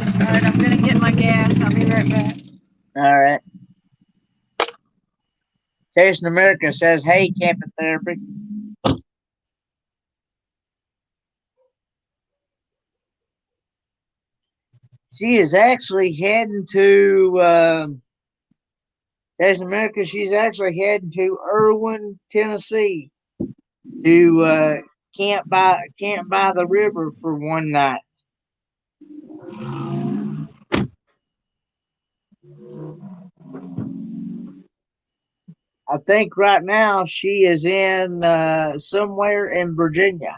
Speaker 1: All right, I'm gonna get my gas. I'll be right back.
Speaker 3: all right. Chasing America says, "Hey, camping therapy." She is actually heading to Chasing America. She's actually heading to Irwin, Tennessee, to camp by the river for one night. I think right now she is in somewhere in Virginia.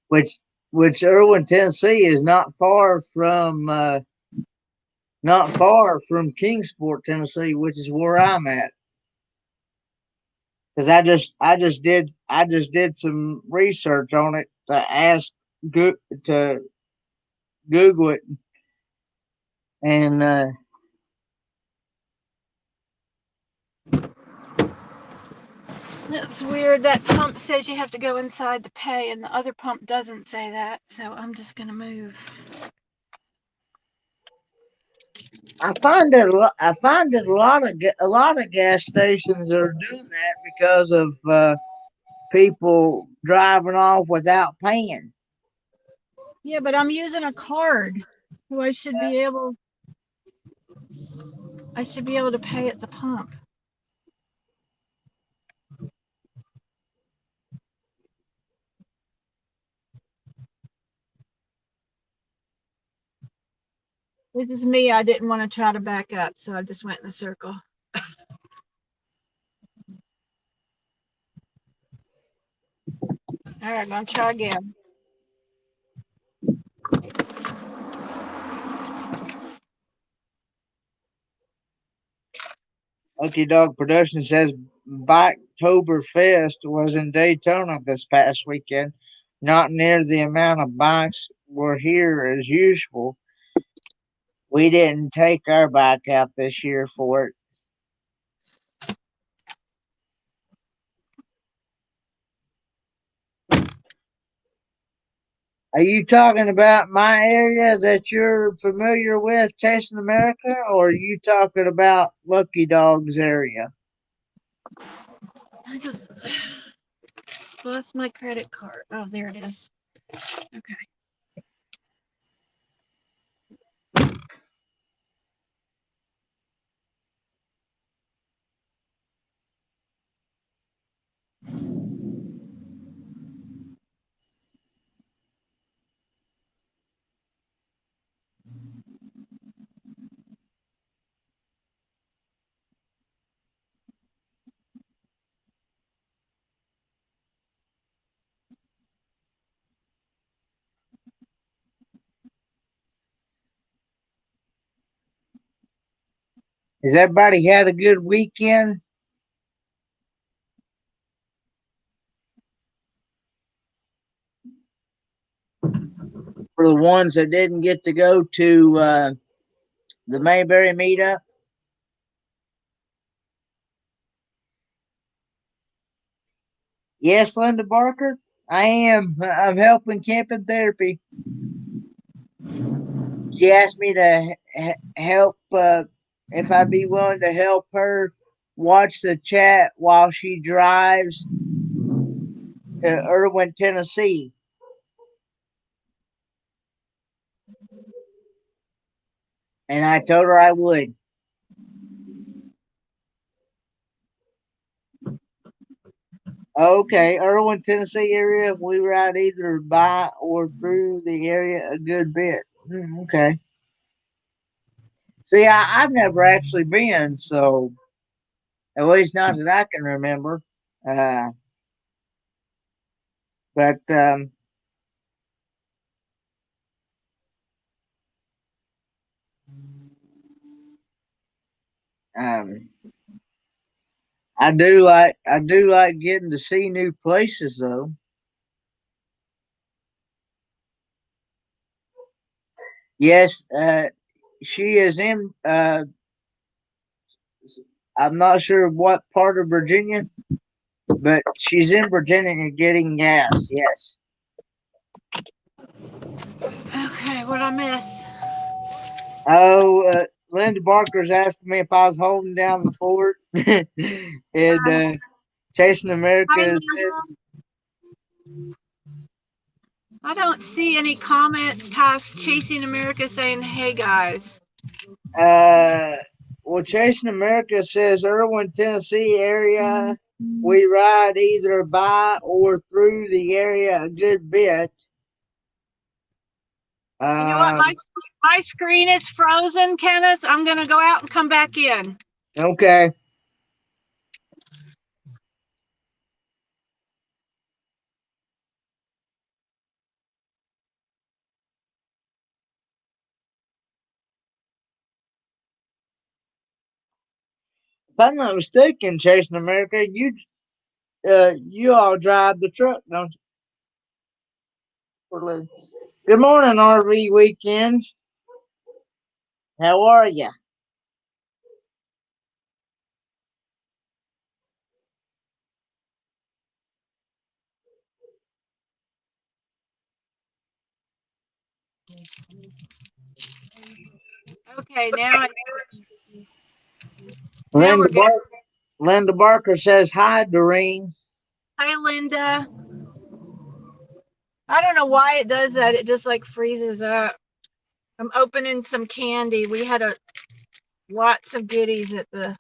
Speaker 3: which which Irwin, Tennessee, is not far from Kingsport, Tennessee, which is where I'm at. Because I just did some research on it to ask to Google it, and
Speaker 1: That's weird. That pump says you have to go inside to pay, and the other pump doesn't say that. So I'm just gonna move.
Speaker 3: I find that a lot of gas stations are doing that because of people driving off without paying.
Speaker 1: Yeah, but I'm using a card, so I should be able to pay at the pump. This is me. I didn't want to try to back up, so I just went in a circle. All right, I'm gonna try again.
Speaker 3: Lucky Dog Production says Biketoberfest was in Daytona this past weekend. Not near the amount of bikes were here as usual. We didn't take our bike out this year for it. Are you talking about my area that you're familiar with, Chasing America, or are you talking about Lucky Dog's area?
Speaker 1: I just lost my credit card. Oh, there it is. Okay.
Speaker 3: Has everybody had a good weekend? For the ones that didn't get to go to the Mayberry Meetup? Yes, Linda Barker, I am. I'm helping Camping Therapy. She asked me to help if I'd be willing to help her watch the chat while she drives to Irwin, Tennessee. And I told her I would. Okay, Irwin, Tennessee area. We ride either by or through the area a good bit. Okay. See, I've never actually been, so at least not that I can remember. Uh, but um, I do like getting to see new places though. Yes, she is in. I'm not sure what part of Virginia, but she's in Virginia getting gas. Yes.
Speaker 1: Okay, what I miss?
Speaker 3: Oh, Linda Barker's asking me if I was holding down the fort, and Chasing America said,
Speaker 1: I don't see any comments past Chasing America saying, "Hey guys."
Speaker 3: well, Chasing America says Irwin, Tennessee area. We ride either by or through the area a good bit.
Speaker 1: You know what?
Speaker 3: Um,
Speaker 1: My screen is frozen, Kenneth. I'm gonna go out and come back in.
Speaker 3: okay. If I'm not mistaken, Chasing America, you all drive the truck, don't you? Good morning, RV Weekends. How are you?
Speaker 1: Okay, now
Speaker 3: Linda,
Speaker 1: we're good.
Speaker 3: Linda Barker says hi, Doreen.
Speaker 1: Hi, Linda. I don't know why it does that. It just like freezes up. I'm opening some candy. We had lots of goodies at the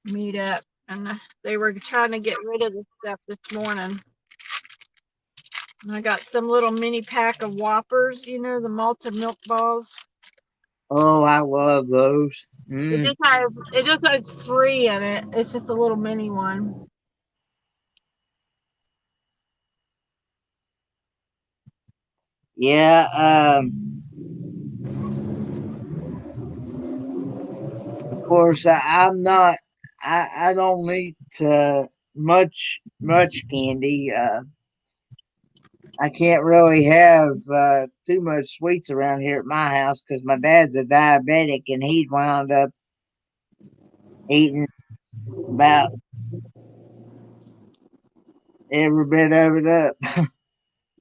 Speaker 1: meetup, and they were trying to get rid of the stuff this morning. And I got some little mini pack of Whoppers, the malted milk balls.
Speaker 3: Oh, I love those.
Speaker 1: It just has 3 in it. It's just a little mini one.
Speaker 3: Yeah. Of course, I'm not. I don't eat much candy. I can't really have too much sweets around here at my house because my dad's a diabetic and he'd wound up eating about every bit of it up.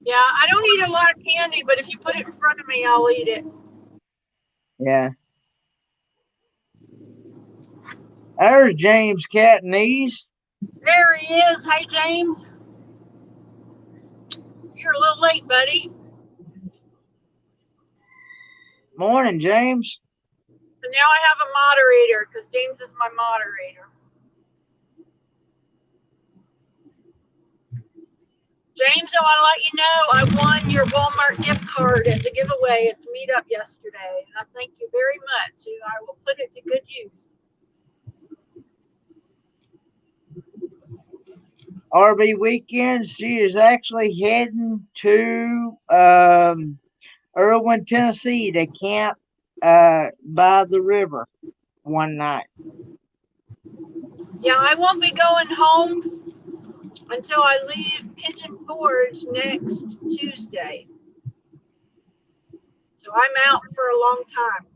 Speaker 1: Yeah, I don't eat a lot of candy, but if you put it in front of me, I'll eat it.
Speaker 3: Yeah. There's James Catnese.
Speaker 1: There he is. Hey, James. You're a little late, buddy.
Speaker 3: Morning, James.
Speaker 1: So now I have a moderator because James is my moderator. James, I want to let you know I won your Walmart gift card as a giveaway at the meetup yesterday. And I thank you very much. And I will put it to good use.
Speaker 3: RV Weekend. She is actually heading to Irwin, Tennessee to camp by the river one night.
Speaker 1: Yeah, I won't be going home until I leave Pigeon Forge next Tuesday. So I'm out for a long time.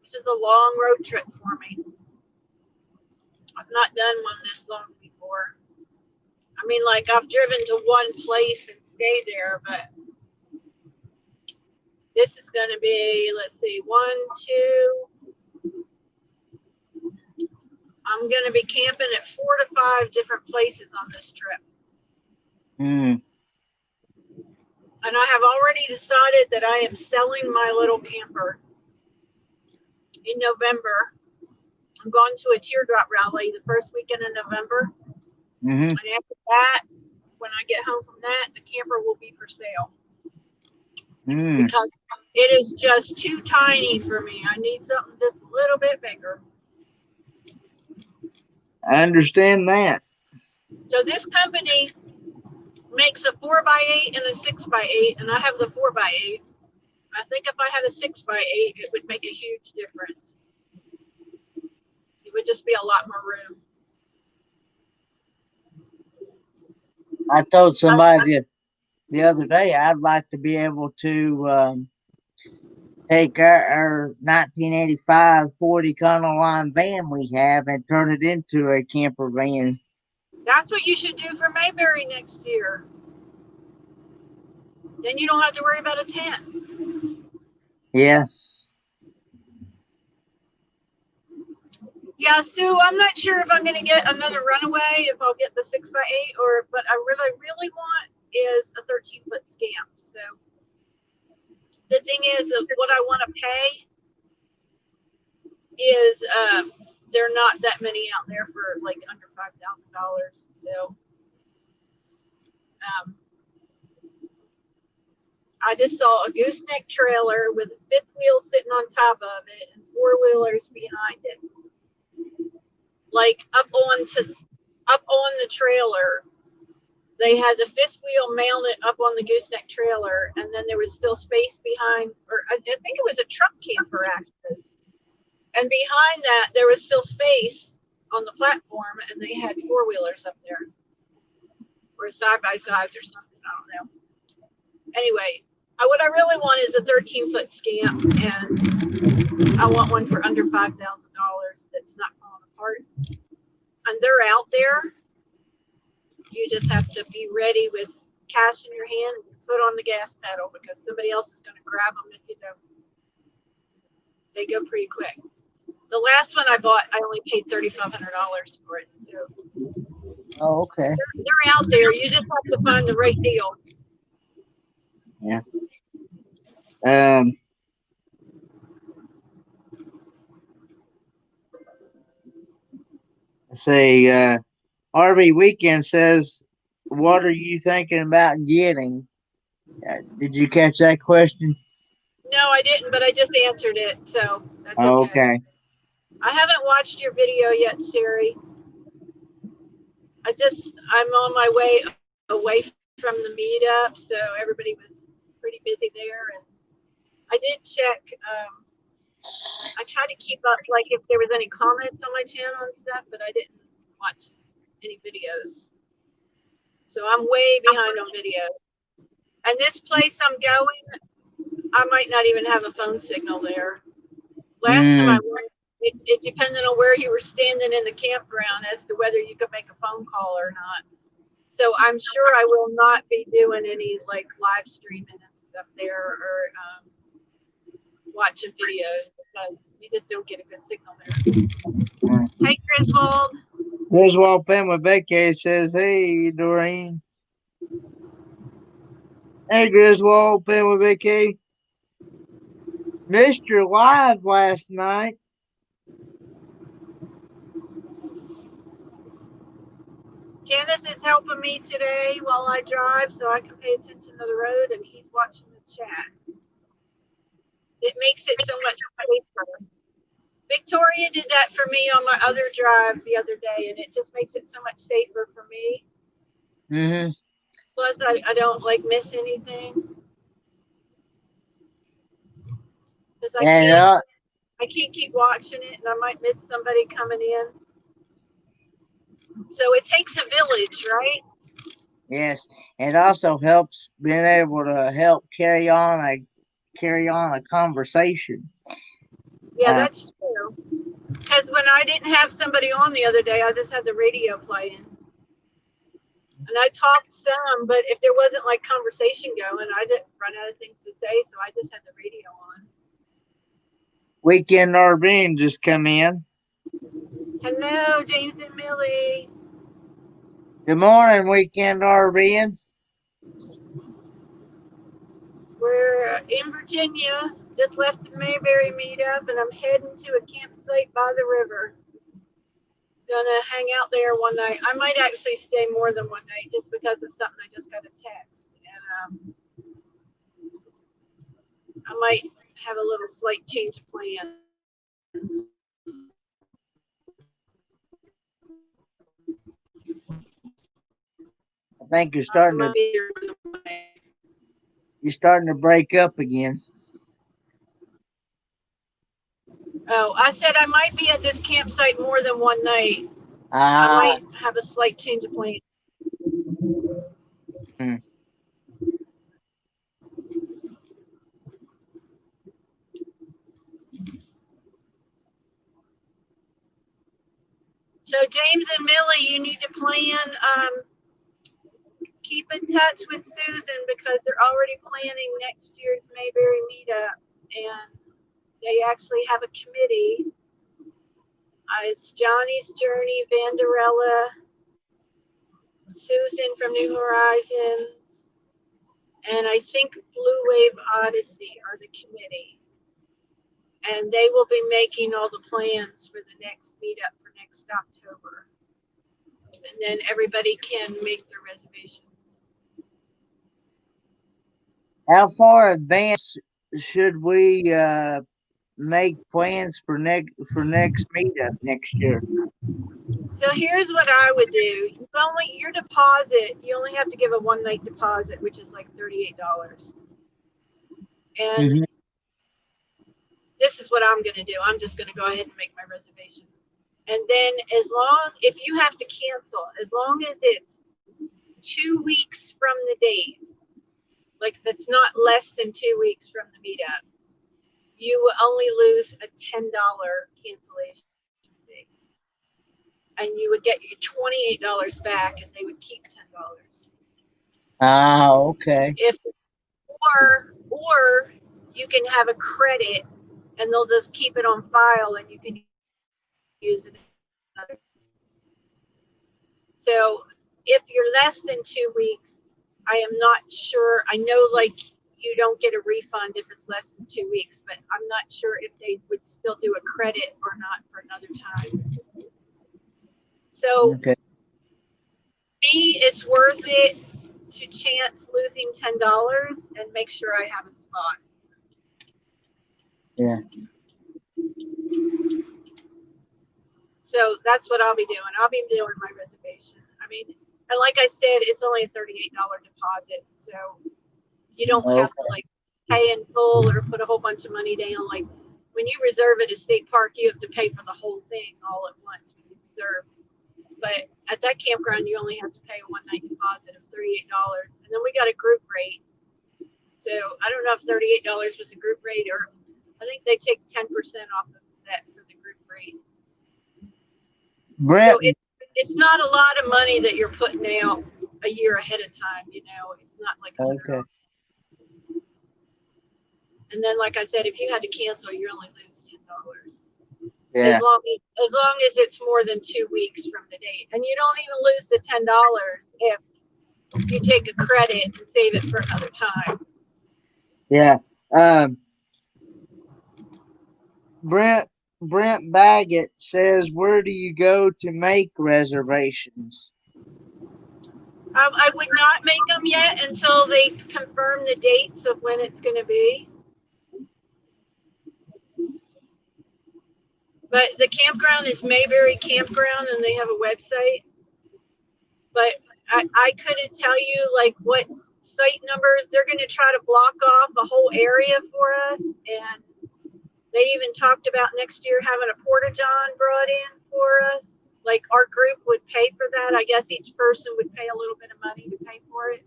Speaker 1: This is a long road trip for me. I've not done one this long before. I mean, like I've driven to one place and stayed there, but this is going to be, let's see, 1, 2. I'm going to be camping at 4 to 5 different places on this trip.
Speaker 3: Mm.
Speaker 1: And I have already decided that I am selling my little camper in November. I'm going to a teardrop rally the first weekend in November.
Speaker 3: Mm-hmm.
Speaker 1: And after that, when I get home from that, the camper will be for sale. Because it is just too tiny for me. I need something just a little bit bigger.
Speaker 3: I understand that.
Speaker 1: So this company makes a 4x8 and a 6x8, and I have the 4x8. I think if I had a 6x8, it would make a huge difference. It would just be a lot more room.
Speaker 3: I told somebody the other day I'd like to be able to take our 1985 Ford Econoline van we have and turn it into a camper van.
Speaker 1: That's what you should do for Mayberry next year. Then you don't have to worry about a tent.
Speaker 3: Yeah.
Speaker 1: Yeah, Sue, I'm not sure if I'm going to get another Runaway, if I'll get the 6x8, but I really want is a 13-foot scamp. So the thing is, what I want to pay is there are not that many out there for like under $5,000. So I just saw a gooseneck trailer with a fifth wheel sitting on top of it and 4-wheelers behind it. Like up on the trailer, they had the fifth wheel mounted up on the gooseneck trailer, and then there was still space behind, or I think it was a truck camper actually. And behind that, there was still space on the platform, and they had 4-wheelers up there, or side-by-sides or something. I don't know. Anyway, what I really want is a 13-foot scamp, and I want one for under $5,000 that's not falling apart. And they're out there. You just have to be ready with cash in your hand and foot on the gas pedal because somebody else is going to grab them if you don't. They go pretty quick. The last one I bought, I only paid $3,500 for it. So
Speaker 3: Oh, okay.
Speaker 1: they're out there. You just have to find the right deal.
Speaker 3: Yeah. Say, RV Weekend says, "What are you thinking about getting?" Did you catch that question?
Speaker 1: No, I didn't, but I just answered it, so that's
Speaker 3: Oh,
Speaker 1: okay.
Speaker 3: okay.
Speaker 1: I haven't watched your video yet, Sherry. I'm on my way away from the meetup, so everybody was pretty busy there, and I did check. I try to keep up, like if there was any comments on my channel and stuff, but I didn't watch any videos, so I'm way behind on videos. And this place I'm going, I might not even have a phone signal there. Last time I went, it depended on where you were standing in the campground as to whether you could make a phone call or not. So I'm sure I will not be doing any like live streaming and stuff there or watching videos because you just don't get a good signal there. Hey, Griswold.
Speaker 3: Griswold Family Vacay says, "Hey, Doreen." Hey, Griswold Family Vacay. Missed your live last night.
Speaker 1: Kenneth is helping me today while I drive so I can pay attention to the road, and he's watching the chat. It makes it so much safer. Victoria did that for me on my other drive the other day, and it just makes it so much safer for me.
Speaker 3: Mm-hmm.
Speaker 1: Plus, I don't like miss anything because I can't keep watching it, and I might miss somebody coming in. So it takes a village, right?
Speaker 3: Yes, it also helps being able to help carry on a conversation.
Speaker 1: Yeah, that's true. Because when I didn't have somebody on the other day, I just had the radio playing. And I talked some, but if there wasn't like conversation going, I didn't run out of things to say, so I just had the radio on.
Speaker 3: Weekend RVing just come in.
Speaker 1: Hello, James and Millie.
Speaker 3: Good morning, Weekend RVing.
Speaker 1: We're in Virginia, just left the Mayberry Meetup, and I'm heading to a campsite by the river. Gonna hang out there one night. I might actually stay more than one night just because of something I just got a text. And I might have a little slight change of plans.
Speaker 3: I think you're starting to break up again.
Speaker 1: Oh, I said I might be at this campsite more than one night. I might have a slight change of plan. So James and Millie, you need to plan. Keep in touch with Susan because they're already planning next year's Mayberry Meetup, and they actually have a committee. It's Johnny's Journey, Vanderella, Susan from New Horizons, and I think Blue Wave Odyssey are the committee. And they will be making all the plans for the next meetup for next October. And then everybody can make their reservations.
Speaker 3: How far advanced should we make plans for next meetup next year?
Speaker 1: So here's what I would do. Your deposit, you only have to give a one night deposit, which is like $38. And this is what I'm gonna do. I'm just gonna go ahead and make my reservation. And then if you have to cancel, as long as it's 2 weeks from the date, like if it's not less than 2 weeks from the meetup, you will only lose a $10 cancellation fee. And you would get your $28 back and they would keep $10.
Speaker 3: Oh, okay.
Speaker 1: If or you can have a credit and they'll just keep it on file and you can use it. So if you're less than 2 weeks, I am not sure. I know like you don't get a refund if it's less than 2 weeks, but I'm not sure if they would still do a credit or not for another time. So
Speaker 3: Okay.
Speaker 1: me, it's worth it to chance losing $10 and make sure I have a spot.
Speaker 3: Yeah.
Speaker 1: So that's what I'll be doing. I'll be doing my reservation. I mean, and like I said, it's only a $38 deposit, so you don't have to like pay in full or put a whole bunch of money down. Like when you reserve at a state park, you have to pay for the whole thing all at once when you reserve. But at that campground, you only have to pay a one-night deposit of $38, and then we got a group rate. So I don't know if $38 was a group rate or I think they take 10% off of that for the group rate.
Speaker 3: Brent,
Speaker 1: So it's not a lot of money that you're putting out a year ahead of time. You know, it's not like
Speaker 3: okay.
Speaker 1: And then, like I said, if you had to cancel, you only lose $10.
Speaker 3: Yeah.
Speaker 1: As long as it's more than 2 weeks from the date, and you don't even lose the $10 if you take a credit and save it for another time.
Speaker 3: Yeah. Brent Baggett says, where do you go to make reservations?
Speaker 1: I would not make them yet until they confirm the dates of when it's going to be. But the campground is Mayberry Campground, and they have a website. But I couldn't tell you like what site numbers. They're going to try to block off a whole area for us, and they even talked about next year having a porta-john brought in for us. Like our group would pay for that. I guess each person would pay a little bit of money to pay for it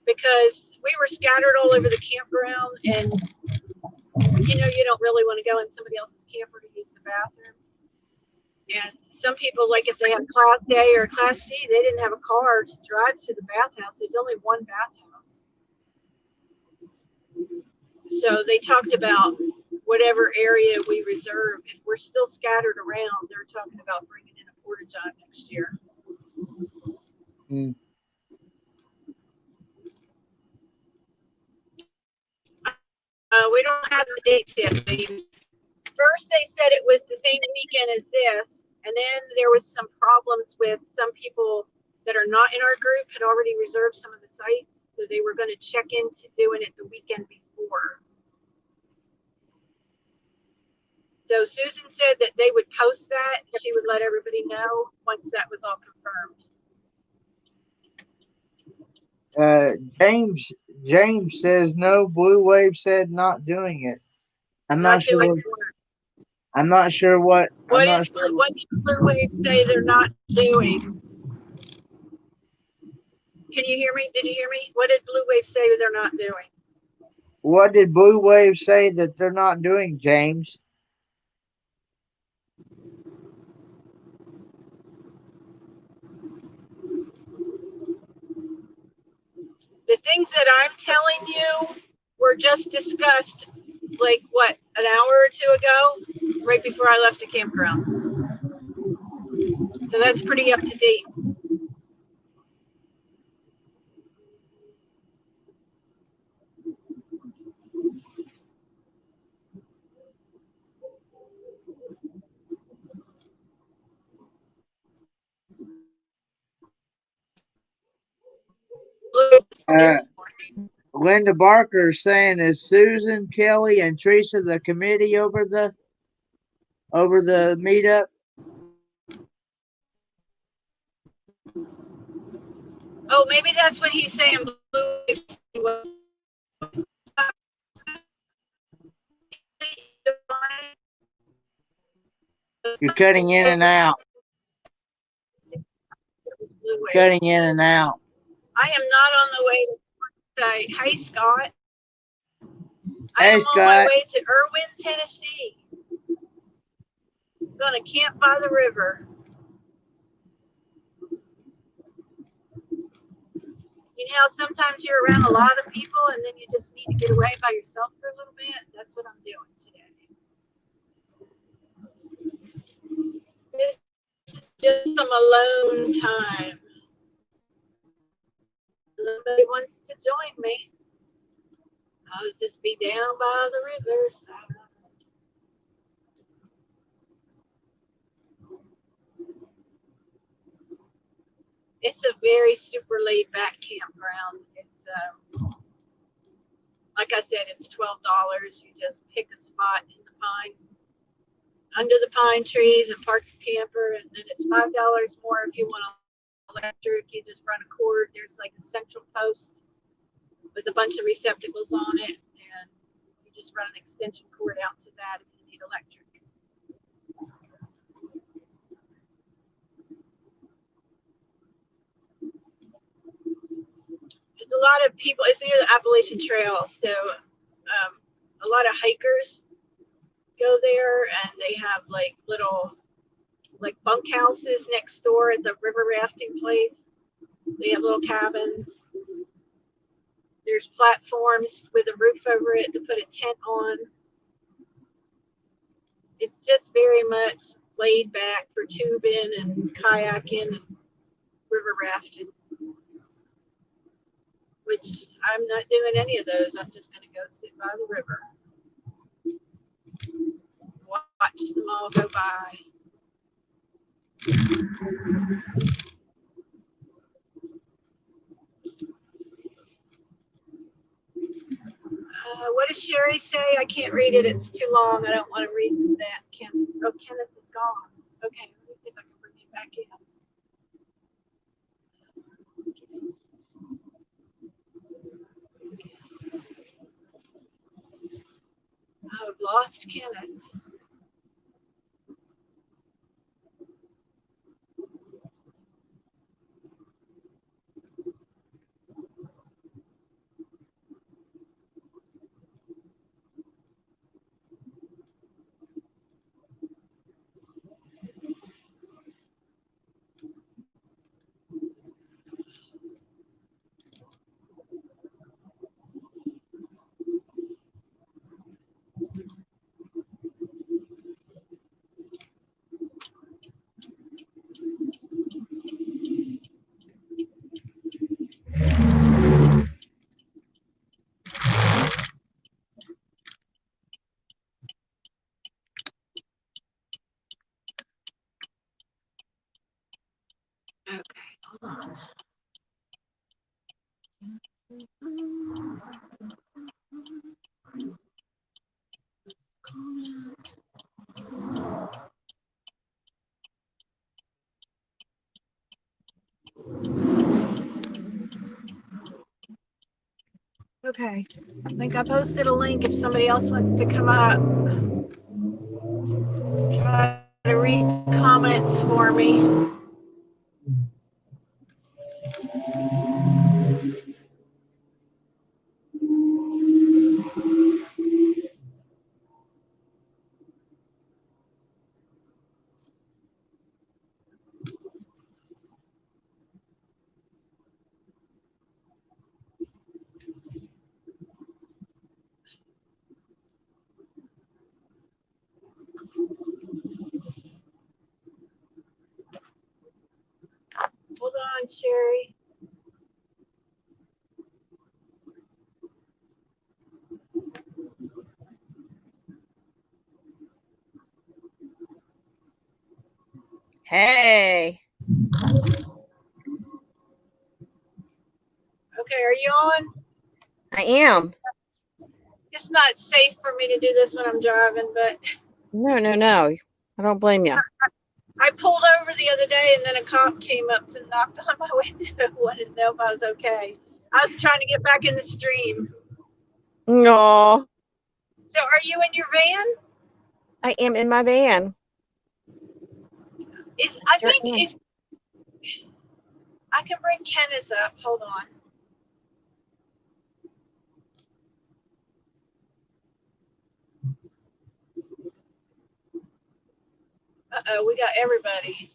Speaker 1: because we were scattered all over the campground, and you don't really want to go in somebody else's camper to use the bathroom. And some people, like if they have Class A or Class C, they didn't have a car to drive to the bathhouse. There's only one bathhouse. So they talked about whatever area we reserve. If we're still scattered around, they're talking about bringing in a porta-john next year.
Speaker 3: Mm.
Speaker 1: We don't have the dates yet, baby. First, they said it was the same weekend as this, and then there was some problems with some people that are not in our group had already reserved some of the sites, so they were going to check into doing it the weekend before. So Susan said that they would post that. She would let everybody know once that was all confirmed.
Speaker 3: James says no. Blue Wave said not doing it. I'm not sure. I'm not sure what.
Speaker 1: What did Blue Wave say they're not doing? Can you hear me? Did you hear me? What did Blue Wave say they're not doing?
Speaker 3: What did Blue Wave say that they're not doing, James?
Speaker 1: The things that I'm telling you were just discussed like what, an hour or two ago, right before I left the campground. So that's pretty up to date.
Speaker 3: Linda Barker is saying, is Susan, Kelly, and Teresa the committee over the meetup?
Speaker 1: Oh, maybe that's what he's saying. Blue Wave.
Speaker 3: You're cutting in and out. Cutting in and out.
Speaker 1: I am not on the way to say, hey, Scott. I am
Speaker 3: Scott.
Speaker 1: on my way to Irwin, Tennessee. I'm going to camp by the river. You know how sometimes you're around a lot of people and then you just need to get away by yourself for a little bit? That's what I'm doing today. This is just some alone time. Nobody wants to join me. I'll just be down by the riverside. It's a very super laid back campground. It's like I said, it's $12. You just pick a spot in the under the pine trees and park your camper, and then it's $5 more if you want electric. You just run a cord. There's like a central post with a bunch of receptacles on it, and you just run an extension cord out to that if you need electric. There's a lot of people. It's near the Appalachian Trail, so a lot of hikers go there, and they have like little bunkhouses next door at the river rafting place. They have little cabins. There's platforms with a roof over it to put a tent on. It's just very much laid back for tubing and kayaking and river rafting, which I'm not doing any of those. I'm just going to go sit by the river, watch them all go by. What does Sherry say? I can't read it. It's too long. I don't want to read that. Kenneth is gone. Okay, let me see if I can bring him back in. I've lost Kenneth. Okay, hold on. Okay, I think I posted a link if somebody else wants to come up. Try to read comments for me. Hold on, Sherry.
Speaker 4: Hey.
Speaker 1: Okay, are you on?
Speaker 4: I am.
Speaker 1: It's not safe for me to do this when I'm driving, but
Speaker 4: No. I don't blame you.
Speaker 1: I pulled over the other day and then a cop came up to knock on my window, wanted to know if I was okay. I was trying to get back in the stream.
Speaker 4: No,
Speaker 1: So are you in your van?
Speaker 4: I am in my van.
Speaker 1: I can bring Kenneth up. Hold on. Uh-oh, we got everybody.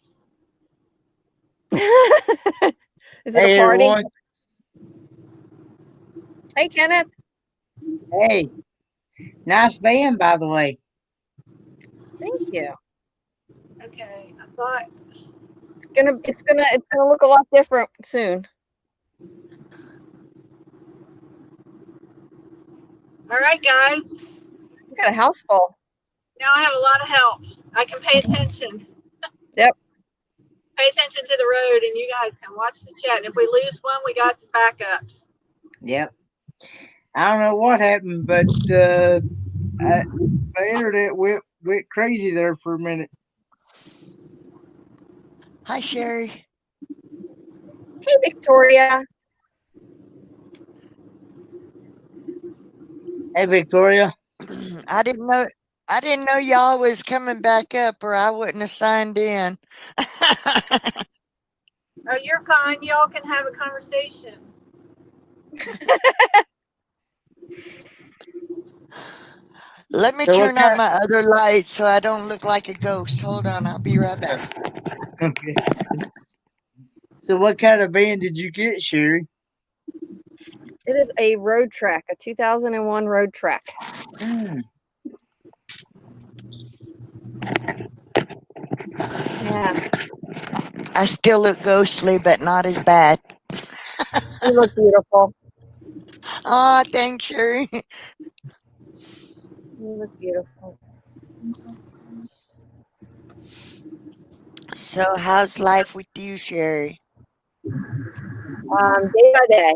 Speaker 4: Is it a party?
Speaker 3: Everyone.
Speaker 4: Hey, Kenneth.
Speaker 3: Hey, nice van, by the way.
Speaker 4: Thank you.
Speaker 1: Okay, I thought.
Speaker 4: It's gonna look a lot different soon.
Speaker 1: All right, guys.
Speaker 4: We got a house full.
Speaker 1: Now I have a lot of help. I can pay attention.
Speaker 4: Yep.
Speaker 1: Pay attention to the road, and you guys can watch the chat. And if we lose one, we got the backups.
Speaker 3: Yep. I don't know what happened, but my internet went crazy there for a minute.
Speaker 5: Hi, Sherry.
Speaker 4: Hey, Victoria.
Speaker 3: Hey, Victoria.
Speaker 5: I didn't know y'all was coming back up, or I wouldn't have signed in.
Speaker 1: Oh, you're fine. Y'all can have a conversation.
Speaker 5: Let me turn on my other light so I don't look like a ghost. Hold on, I'll be right back.
Speaker 3: Okay. So what kind of van did you get, Sherry?
Speaker 4: It is a road track, a 2001 road track. Yeah.
Speaker 5: I still look ghostly, but not as bad.
Speaker 4: You look beautiful.
Speaker 5: Oh, thanks, Sherry.
Speaker 4: You look beautiful.
Speaker 5: So, how's life with you, Sherry?
Speaker 4: Day by day.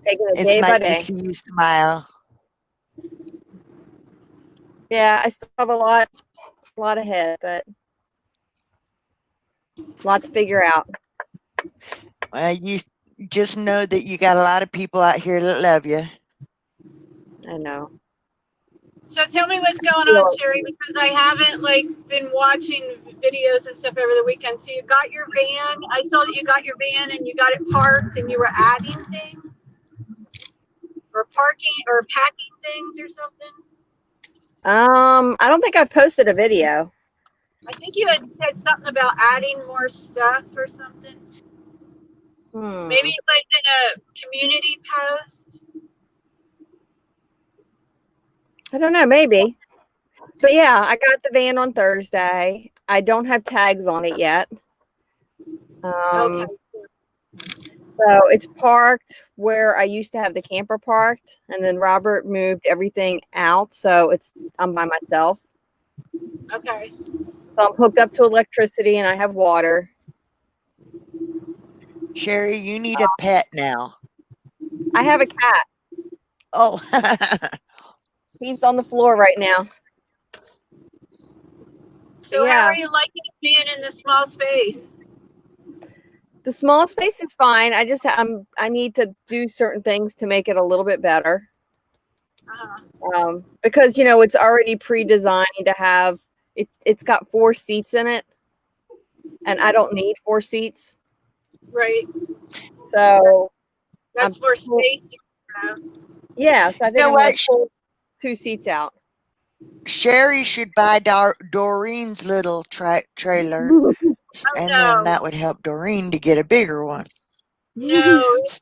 Speaker 4: Taking it
Speaker 5: It's
Speaker 4: day by
Speaker 5: nice
Speaker 4: day.
Speaker 5: to see you smile.
Speaker 4: Yeah, I still have a lot ahead, but a lot to figure out.
Speaker 5: Well, you just know that you got a lot of people out here that love you.
Speaker 4: I know.
Speaker 1: So tell me what's going on, Sherry, because I haven't been watching videos and stuff over the weekend. So you got your van. I saw that you got your van and you got it parked and you were adding things or parking or packing things or something.
Speaker 4: I don't think I've posted a video.
Speaker 1: I think you had said something about adding more stuff or something. Maybe it was in a community post.
Speaker 4: I don't know, maybe. But yeah, I got the van on Thursday. I don't have tags on it yet.
Speaker 1: Okay.
Speaker 4: So it's parked where I used to have the camper parked, and then Robert moved everything out, so I'm by myself.
Speaker 1: Okay.
Speaker 4: So I'm hooked up to electricity and I have water.
Speaker 5: Sherry, you need a pet now.
Speaker 4: I have a cat.
Speaker 5: Oh.
Speaker 4: He's on the floor right now.
Speaker 1: So how are you liking being in the small space?
Speaker 4: The small space is fine. I need to do certain things to make it a little bit better. Because it's already pre-designed to have it's got 4 seats in it, and I don't need 4 seats.
Speaker 1: Right.
Speaker 4: So
Speaker 1: that's more space.
Speaker 4: Yeah, so I think I'm going to pull 2 seats out.
Speaker 5: Sherry should buy Doreen's little trailer, and then that would help Doreen to get a bigger one.
Speaker 1: No, it's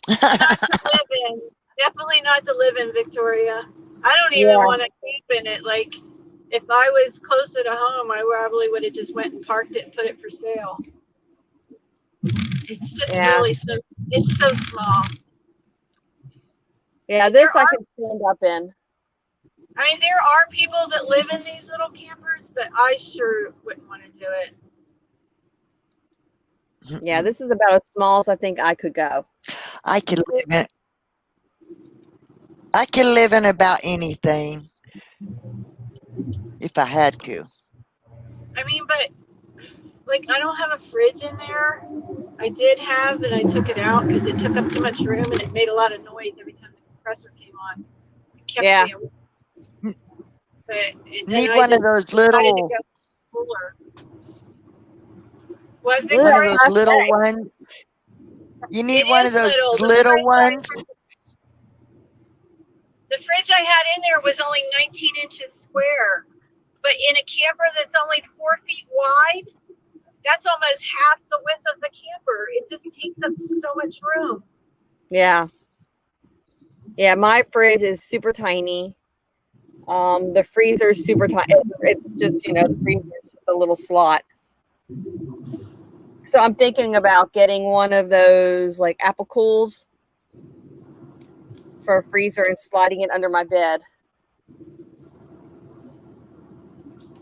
Speaker 1: not to live in. Definitely not to live in, Victoria. I don't even want to camp in it. Like, if I was closer to home, I probably would have just went and parked it and put it for sale. It's just it's so small.
Speaker 4: Yeah, this I can stand up in.
Speaker 1: I mean, there are people that live in these little campers, but I sure wouldn't want to do it.
Speaker 4: Yeah, this is about as small as I think I could go.
Speaker 5: I could live in about anything if I had to.
Speaker 1: I mean, but I don't have a fridge in there. I did have, and I took it out because it took up too much room and it made a lot of noise every time the compressor came on. It kept me awake.
Speaker 5: Need one of those little.
Speaker 1: What,
Speaker 5: one of those little ones. You need one of those little ones.
Speaker 1: The fridge I had in there was only 19 inches square, but in a camper that's only 4 feet wide, that's almost half the width of the camper. It just takes up so much room.
Speaker 4: Yeah. Yeah, my fridge is super tiny. The freezer is super tiny. It's just, the freezer is just a little slot. So I'm thinking about getting one of those like Apple Cools for a freezer and sliding it under my bed.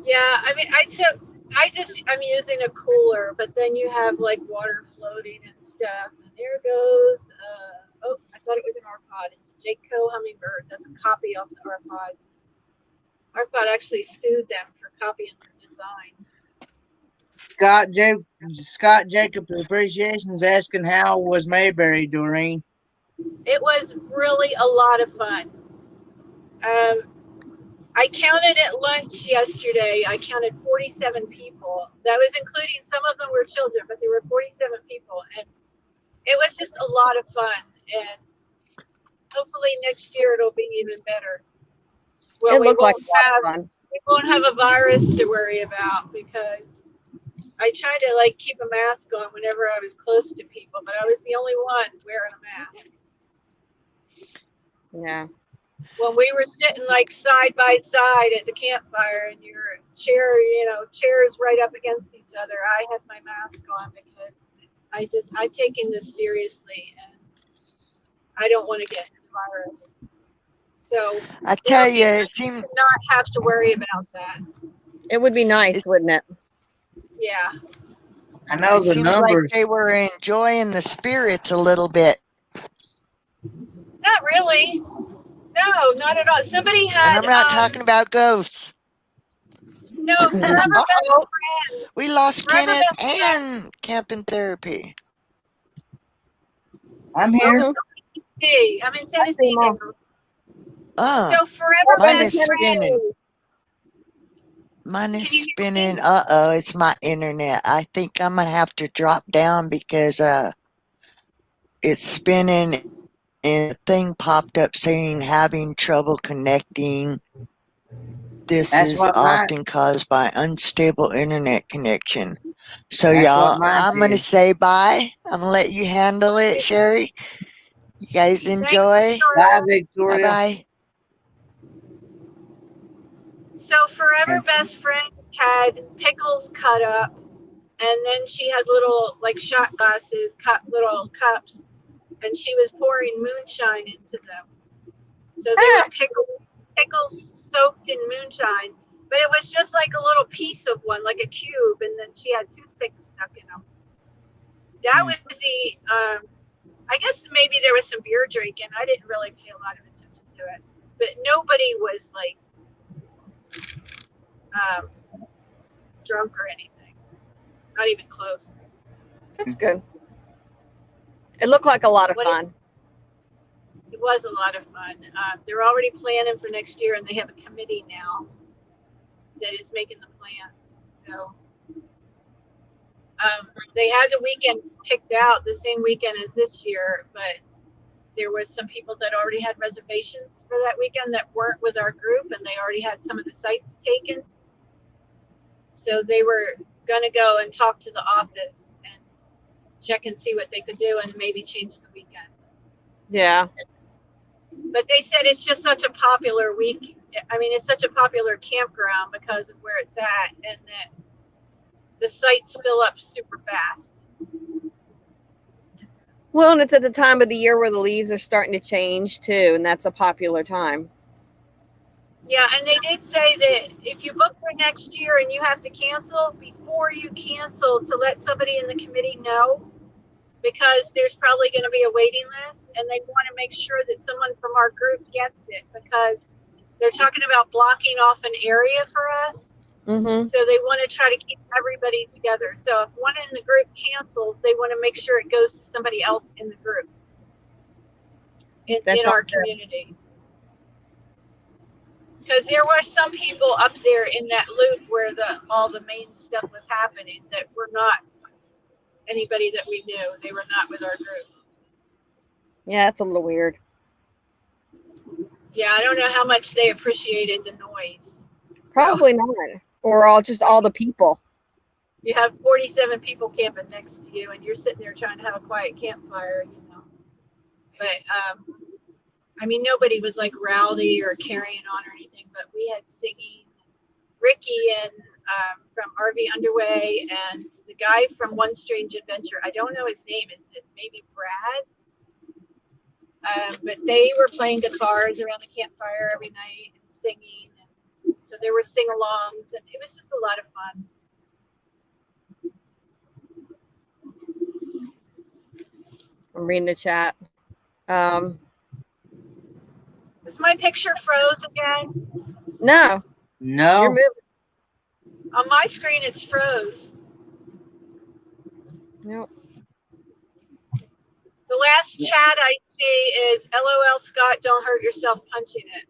Speaker 1: Yeah, I mean, I'm using a cooler, but then you have like water floating and stuff. And there goes, oh, I thought it was an Arpod. It's a Jayco Hummingbird. That's a copy of the Arpod. Arpod actually sued them for copying their design.
Speaker 3: Scott Jacob Appreciation is asking how was Mayberry, Doreen?
Speaker 1: It was really a lot of fun. I counted at lunch yesterday. I counted 47 people. That was including some of them were children, but there were 47 people, and it was just a lot of fun. And hopefully next year it'll be even better. Well,
Speaker 4: It looked like a lot of fun.
Speaker 1: we won't have a virus to worry about because I try to like keep a mask on whenever I was close to people, but I was the only one wearing a mask.
Speaker 4: Yeah.
Speaker 1: When we were sitting like side by side at the campfire and your chairs right up against each other, I had my mask on because I've taken this seriously and I don't want to get the virus. So
Speaker 5: I tell you, it seems
Speaker 1: to not have to worry about that.
Speaker 4: It would be nice, wouldn't it?
Speaker 1: Yeah.
Speaker 3: I know
Speaker 5: it
Speaker 3: the
Speaker 5: seems like
Speaker 3: numbers.
Speaker 5: they were enjoying the spirits a little bit.
Speaker 1: Not really. No, not at all. Somebody had.
Speaker 5: And I'm not talking about ghosts.
Speaker 1: No, Forever Best Friend.
Speaker 5: We lost
Speaker 1: Forever
Speaker 5: Kenneth
Speaker 1: Best
Speaker 5: and camping therapy.
Speaker 3: I'm here.
Speaker 1: Hey, I'm in Tennessee now.
Speaker 5: Oh,
Speaker 1: So Forever
Speaker 5: mine
Speaker 1: Best
Speaker 5: is
Speaker 1: Friend.
Speaker 5: spinning. Mine is spinning. Uh-oh, it's my internet. I think I'm going to have to drop down because it's spinning and a thing popped up saying having trouble connecting. This
Speaker 3: That's
Speaker 5: is
Speaker 3: what mine.
Speaker 5: often caused by unstable internet connection. So
Speaker 3: That's
Speaker 5: y'all,
Speaker 3: what mine
Speaker 5: I'm going to
Speaker 3: is.
Speaker 5: say bye. I'm going to let you handle it, Sherry. You guys enjoy.
Speaker 3: Bye, Victoria.
Speaker 5: Bye-bye.
Speaker 1: So Forever Best Friend had pickles cut up, and then she had little like shot glasses, little cups, and she was pouring moonshine into them. So they were pickles soaked in moonshine, but it was just like a little piece of one, like a cube, and then she had toothpicks stuck in them. That was the, I guess maybe there was some beer drinking. I didn't really pay a lot of attention to it, but nobody was like drunk or anything. Not even close.
Speaker 4: That's good. It looked like a lot of fun.
Speaker 1: It was a lot of fun. They're already planning for next year, and they have a committee now that is making the plans. So they had the weekend picked out the same weekend as this year, but there were some people that already had reservations for that weekend that weren't with our group, and they already had some of the sites taken. So they were going to go and talk to the office and check and see what they could do and maybe change the weekend.
Speaker 4: Yeah.
Speaker 1: But they said it's just such a popular week. I mean, it's such a popular campground because of where it's at, and that the sites fill up super fast.
Speaker 4: Well, and it's at the time of the year where the leaves are starting to change too, and that's a popular time.
Speaker 1: Yeah, and they did say that if you book for next year and you have to cancel, before you cancel, to let somebody in the committee know, because there's probably going to be a waiting list, and they want to make sure that someone from our group gets it, because they're talking about blocking off an area for us.
Speaker 4: Mm-hmm.
Speaker 1: So they want to try to keep everybody together. So if one in the group cancels, they want to make sure it goes to somebody else in the group, in our community. Because there were some people up there in that loop where all the main stuff was happening that were not anybody that we knew. They were not with our group.
Speaker 4: Yeah, that's a little weird.
Speaker 1: Yeah, I don't know how much they appreciated the noise.
Speaker 4: Probably not. Or all the people.
Speaker 1: You have 47 people camping next to you, and you're sitting there trying to have a quiet campfire, But I mean, nobody was like rowdy or carrying on or anything, but we had singing. Ricky and from RV Underway and the guy from One Strange Adventure. I don't know his name. Is it maybe Brad? But they were playing guitars around the campfire every night and singing. And so there were sing-alongs, and it was just a lot of fun.
Speaker 4: I'm reading the chat.
Speaker 1: Was my picture froze again?
Speaker 4: No,
Speaker 3: No.
Speaker 4: you're moving.
Speaker 1: On my screen, it's froze.
Speaker 4: Nope.
Speaker 1: The last chat I see is LOL Scott, don't hurt yourself punching it.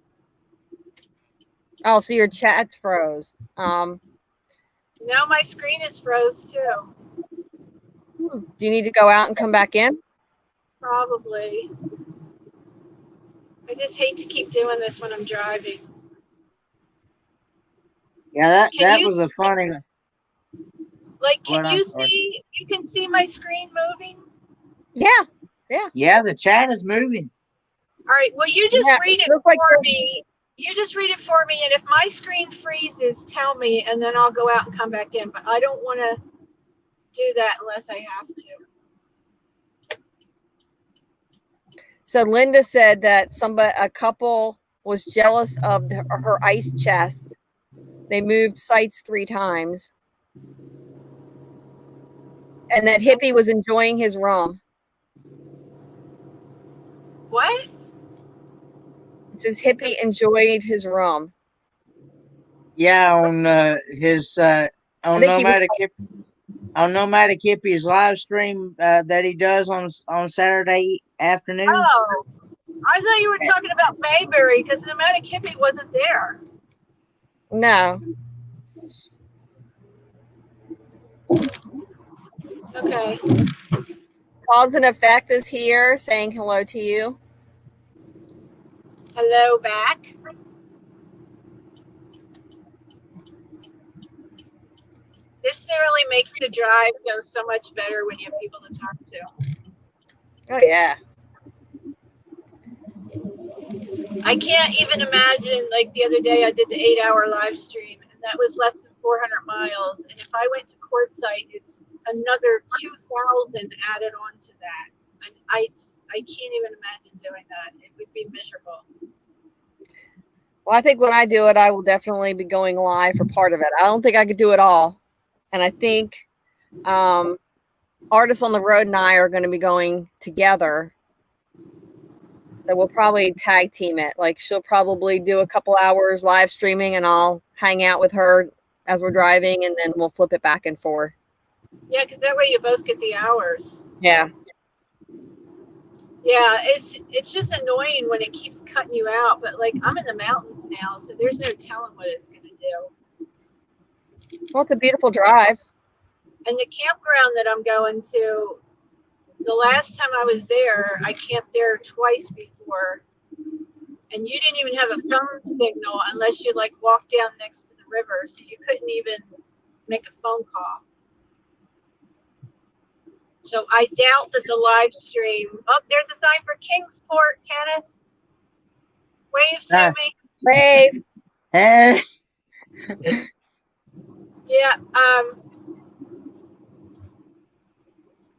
Speaker 4: Oh, so your chat froze.
Speaker 1: Now my screen is froze too.
Speaker 4: Do you need to go out and come back in?
Speaker 1: Probably. I just hate to keep doing this when I'm driving.
Speaker 3: Yeah, that was a funny.
Speaker 1: Like, can you see? You can see my screen moving.
Speaker 4: Yeah.
Speaker 3: Yeah, the chat is moving.
Speaker 1: All right. Well, you just read it for me. You just read it for me, and if my screen freezes, tell me, and then I'll go out and come back in. But I don't want to do that unless I have to.
Speaker 4: So Linda said that a couple was jealous of her ice chest. They moved sites 3 times. And that hippie was enjoying his rum.
Speaker 1: What?
Speaker 4: It says hippie enjoyed his rum.
Speaker 3: Yeah, on his on Nomadic Hippie's live stream that he does on Saturday afternoons.
Speaker 1: Oh, I thought you were talking about Mayberry because Nomadic Hippie wasn't there.
Speaker 4: No.
Speaker 1: Okay.
Speaker 4: Cause and Effect is here saying hello to you.
Speaker 1: Hello back. This really makes the drive go so much better when you have people to talk to.
Speaker 4: Oh, yeah.
Speaker 1: I can't even imagine, like the other day I did the 8-hour live stream, and that was less than 400 miles. And if I went to Quartzsite, it's another 2,000 added on to that. And I can't even imagine doing that. It would be miserable.
Speaker 4: Well, I think when I do it, I will definitely be going live for part of it. I don't think I could do it all. And I think Artists on the Road and I are going to be going together. So we'll probably tag team it. Like she'll probably do a couple hours live streaming and I'll hang out with her as we're driving and then we'll flip it back and forth.
Speaker 1: Yeah, because that way you both get the hours.
Speaker 4: Yeah.
Speaker 1: Yeah, it's just annoying when it keeps cutting you out. But like I'm in the mountains now, so there's no telling what it's going to do.
Speaker 4: Well, it's a beautiful drive.
Speaker 1: And the campground that I'm going to, the last time I was there, I camped there twice before, and you didn't even have a phone signal unless you like walked down next to the river, so you couldn't even make a phone call. So I doubt that the live stream. Oh, there's a sign for Kingsport, Kenneth. Wave to me.
Speaker 4: Wave.
Speaker 3: Hey.
Speaker 1: Yeah.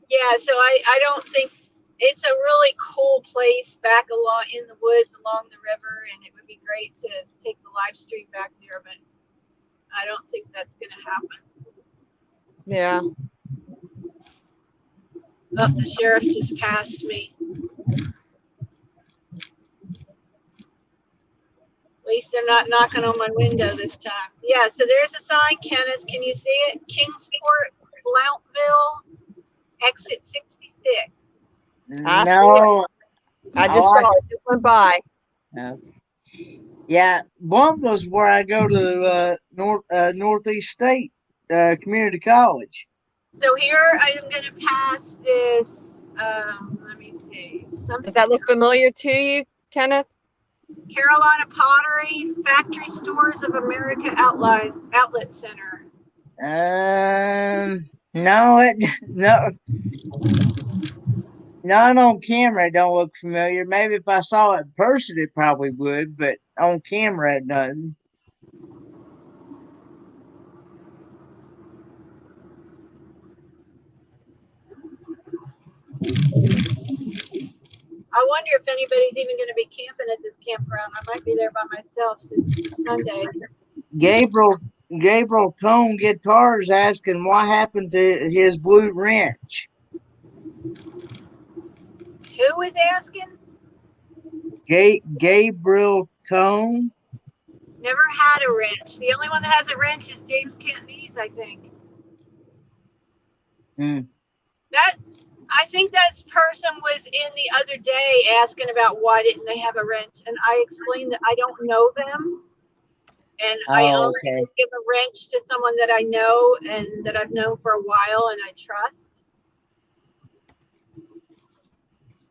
Speaker 1: Yeah. So I don't think it's a really cool place back in the woods along the river, and it would be great to take the live stream back there, but I don't think that's going to happen.
Speaker 4: Yeah.
Speaker 1: Oh, the sheriff just passed me. At least they're not knocking on my window this time. Yeah, so there's a sign, Kenneth. Can you see it? Kingsport, Blountville, exit 66.
Speaker 3: No.
Speaker 4: I just saw it. Just went by.
Speaker 3: No. Yeah, one was where I go to Northeast State Community College.
Speaker 1: So here I am going to pass this. Let me see.
Speaker 4: Does that look familiar to you, Kenneth?
Speaker 1: Carolina Pottery, Factory Stores of America Outlet Center.
Speaker 3: No. Not on camera, it don't look familiar. Maybe if I saw it in person, it probably would, but on camera, it doesn't.
Speaker 1: I wonder if anybody's even going to be camping at this campground. I might be there by myself since it's Sunday.
Speaker 3: Gabriel Tone Guitars asking what happened to his blue wrench.
Speaker 1: Who is asking?
Speaker 3: Gabriel Tone.
Speaker 1: Never had a wrench. The only one that has a wrench is James Cantonese, I think. I think that person was in the other day asking about why didn't they have a wrench, and I explained that I don't know them, and I
Speaker 3: Oh,
Speaker 1: only
Speaker 3: okay.
Speaker 1: give a wrench to someone that I know and that I've known for a while and I trust.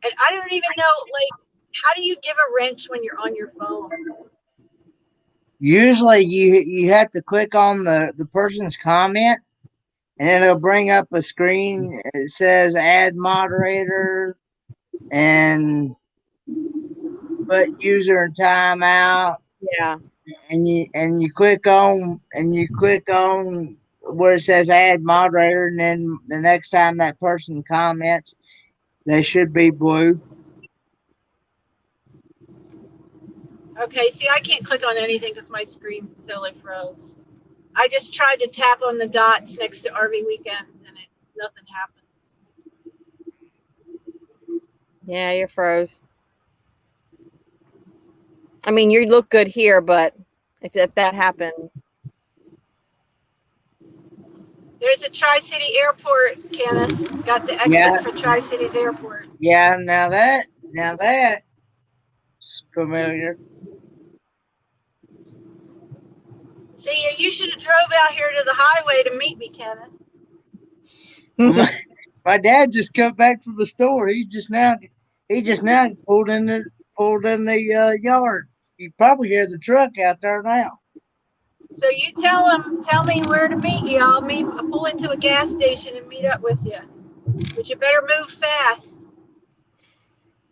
Speaker 1: And I don't even know, like, how do you give a wrench when you're on your phone?
Speaker 3: Usually, you have to click on the person's comment, and then it'll bring up a screen. It says "Add moderator" and put user in timeout.
Speaker 4: Yeah.
Speaker 3: And you click on where it says "Add moderator," and then the next time that person comments, they should be blue.
Speaker 1: Okay, see, I can't click on anything because my screen totally froze. I just tried to tap on the dots next to RV Weekends and nothing happens.
Speaker 4: Yeah, you're froze. I mean, you look good here, but if that happened.
Speaker 1: There's a Tri-City Airport, Kenneth. Got the exit for Tri-Cities Airport.
Speaker 3: Yeah, now that's familiar.
Speaker 1: See, you should have drove out here to the highway to meet me, Kenneth.
Speaker 3: Well, my dad just come back from the store. He just now pulled in the yard. You probably hear the truck out there now.
Speaker 1: So you tell me where to meet you. I'll pull into a gas station and meet up with you. But you better move fast.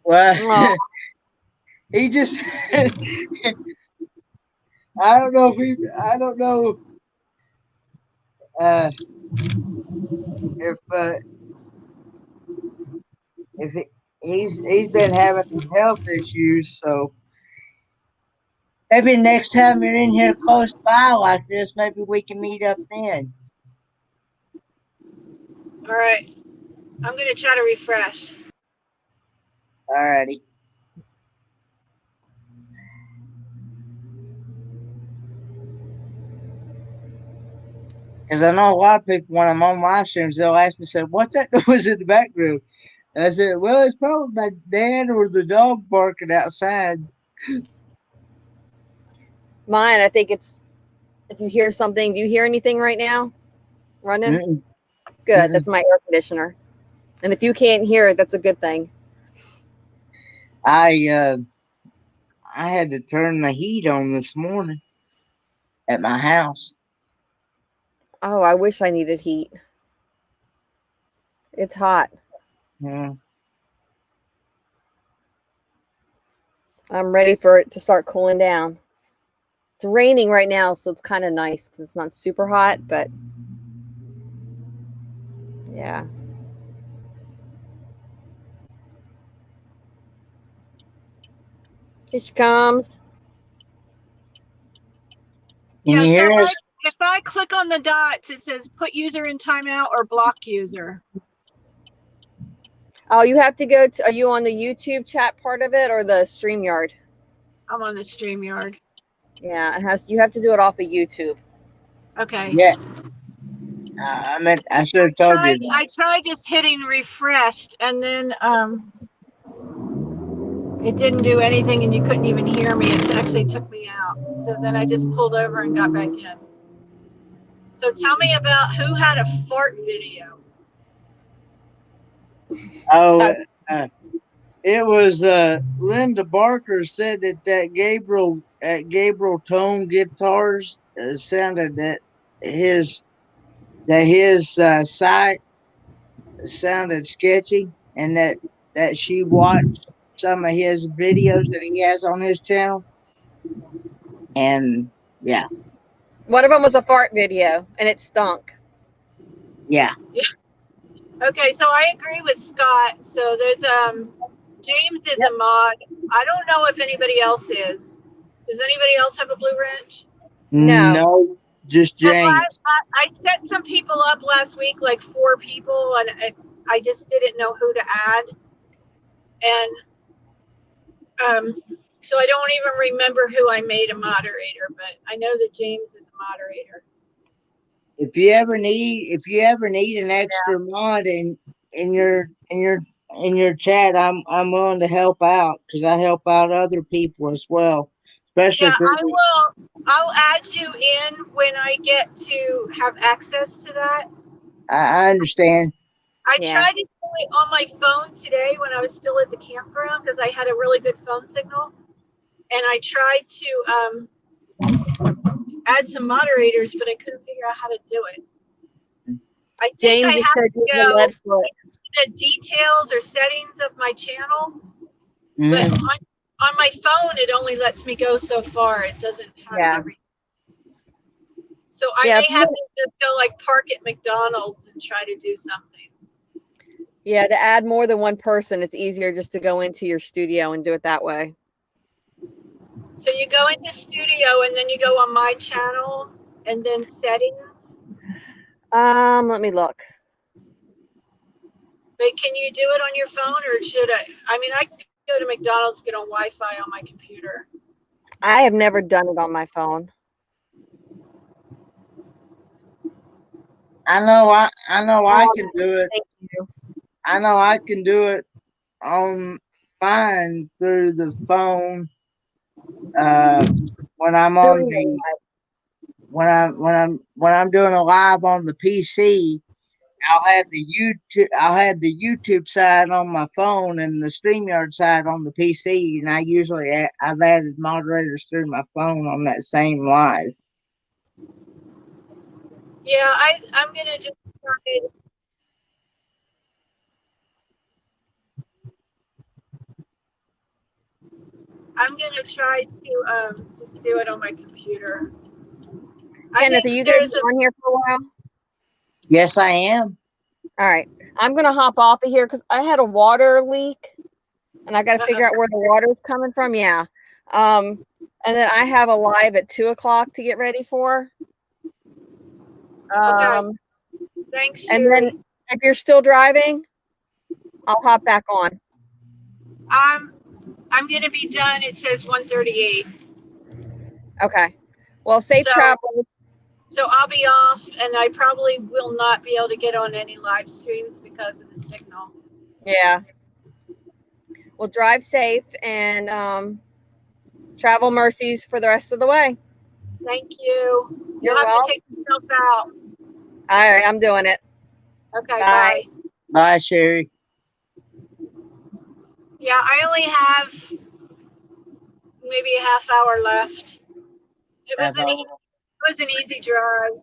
Speaker 3: Well, he just I don't know if he's been having some health issues, so maybe next time you're in here close by like this, maybe we can meet up then.
Speaker 1: All right. I'm going to try to refresh.
Speaker 3: Alrighty. Because I know a lot of people, when I'm on live streams, they'll ask me, said, "What's that noise in the background?" And I said, "Well, it's probably my dad or the dog barking outside."
Speaker 4: Mine, I think it's if you hear something. Do you hear anything right now? Running?
Speaker 3: Mm-mm.
Speaker 4: Good.
Speaker 3: Mm-mm.
Speaker 4: That's my air conditioner. And if you can't hear it, that's a good thing.
Speaker 3: I had to turn the heat on this morning at my house.
Speaker 4: Oh, I wish I needed heat. It's hot.
Speaker 3: Yeah.
Speaker 4: I'm ready for it to start cooling down. It's raining right now, so it's kind of nice because it's not super hot, but yeah. Here she comes.
Speaker 3: Can you hear us?
Speaker 1: If I click on the dots, it says put user in timeout or block user.
Speaker 4: Oh, you have to go to, are you on the YouTube chat part of it or the StreamYard?
Speaker 1: I'm on the StreamYard.
Speaker 4: Yeah, you have to do it off of YouTube.
Speaker 1: Okay.
Speaker 3: Yeah. I should have told you that.
Speaker 1: I tried just hitting refreshed and then it didn't do anything and you couldn't even hear me. It actually took me out. So then I just pulled over and got back in. So tell me about who had a fart video.
Speaker 3: Oh, it was Linda Barker said that Gabriel Tone Guitars sounded that his site sounded sketchy, and that that she watched some of his videos that he has on his channel. And yeah,
Speaker 4: One of them was a fart video, and it stunk.
Speaker 3: yeah.
Speaker 1: Okay, so I agree with Scott. So there's James is a mod. I don't know if anybody else is. Does anybody else have a Blue Wrench?
Speaker 3: No, just
Speaker 1: Well,
Speaker 3: James.
Speaker 1: I set some people up last week, like 4 people, and I just didn't know who to add. And so I don't even remember who I made a moderator, but I know that James is a moderator.
Speaker 3: If you ever need an extra mod in your chat, I'm willing to help out because I help out other people as well, especially
Speaker 1: Yeah,
Speaker 3: through
Speaker 1: I will. I'll add you in when I get to have access to that.
Speaker 3: I understand.
Speaker 1: I
Speaker 4: Yeah.
Speaker 1: tried to do it on my phone today when I was still at the campground because I had a really good phone signal, and I tried to add some moderators, but I couldn't figure out how to do it. I think
Speaker 4: James
Speaker 1: I
Speaker 4: has
Speaker 1: have
Speaker 4: said
Speaker 1: to
Speaker 4: he's a
Speaker 1: go
Speaker 4: lead foot.
Speaker 1: into the details or settings of my channel,
Speaker 3: Mhm.
Speaker 1: but on my phone it only lets me go so far. It doesn't have
Speaker 4: Yeah.
Speaker 1: everything. So I
Speaker 4: Yeah,
Speaker 1: may have to just go like park at McDonald's and try to do something.
Speaker 4: Yeah, to add more than one person, it's easier just to go into your studio and do it that way.
Speaker 1: So you go into studio and then you go on my channel and then settings.
Speaker 4: Let me look.
Speaker 1: But can you do it on your phone or should I? I mean, I could go to McDonald's, get on Wi-Fi on my computer.
Speaker 4: I have never done it on my phone.
Speaker 3: I know I can do it.
Speaker 4: Thank you.
Speaker 3: I know I can do it on mine through the phone. When I'm on the when I'm doing a live on the PC, I'll have the YouTube side on my phone and the StreamYard side on the PC, and I've added moderators through my phone on that same live.
Speaker 1: Yeah, I'm gonna just try it. I'm gonna try to just do it on my computer. I
Speaker 4: Kenneth, are
Speaker 1: think
Speaker 4: you going to
Speaker 1: there's
Speaker 4: be on here for a while?
Speaker 3: Yes, I am.
Speaker 4: All right. I'm going to hop off of here because I had a water leak and I got to figure out where the water is coming from. Yeah. And then I have a live at 2:00 to get ready for.
Speaker 1: okay. Thanks,
Speaker 4: And
Speaker 1: Sherry.
Speaker 4: then if you're still driving, I'll hop back on.
Speaker 1: I'm gonna be done. It says 1:38.
Speaker 4: Okay. Well, safe travel.
Speaker 1: So I'll be off, and I probably will not be able to get on any live streams because of the signal.
Speaker 4: Yeah. Well, drive safe and travel mercies for the rest of the way.
Speaker 1: Thank you.
Speaker 4: You're
Speaker 1: You'll have
Speaker 4: welcome.
Speaker 1: to take yourself out.
Speaker 4: All right. I'm doing it.
Speaker 1: Okay,
Speaker 4: Bye.
Speaker 1: bye.
Speaker 3: Bye, Sherry.
Speaker 1: Yeah, I only have maybe a half hour left. It was an easy drive.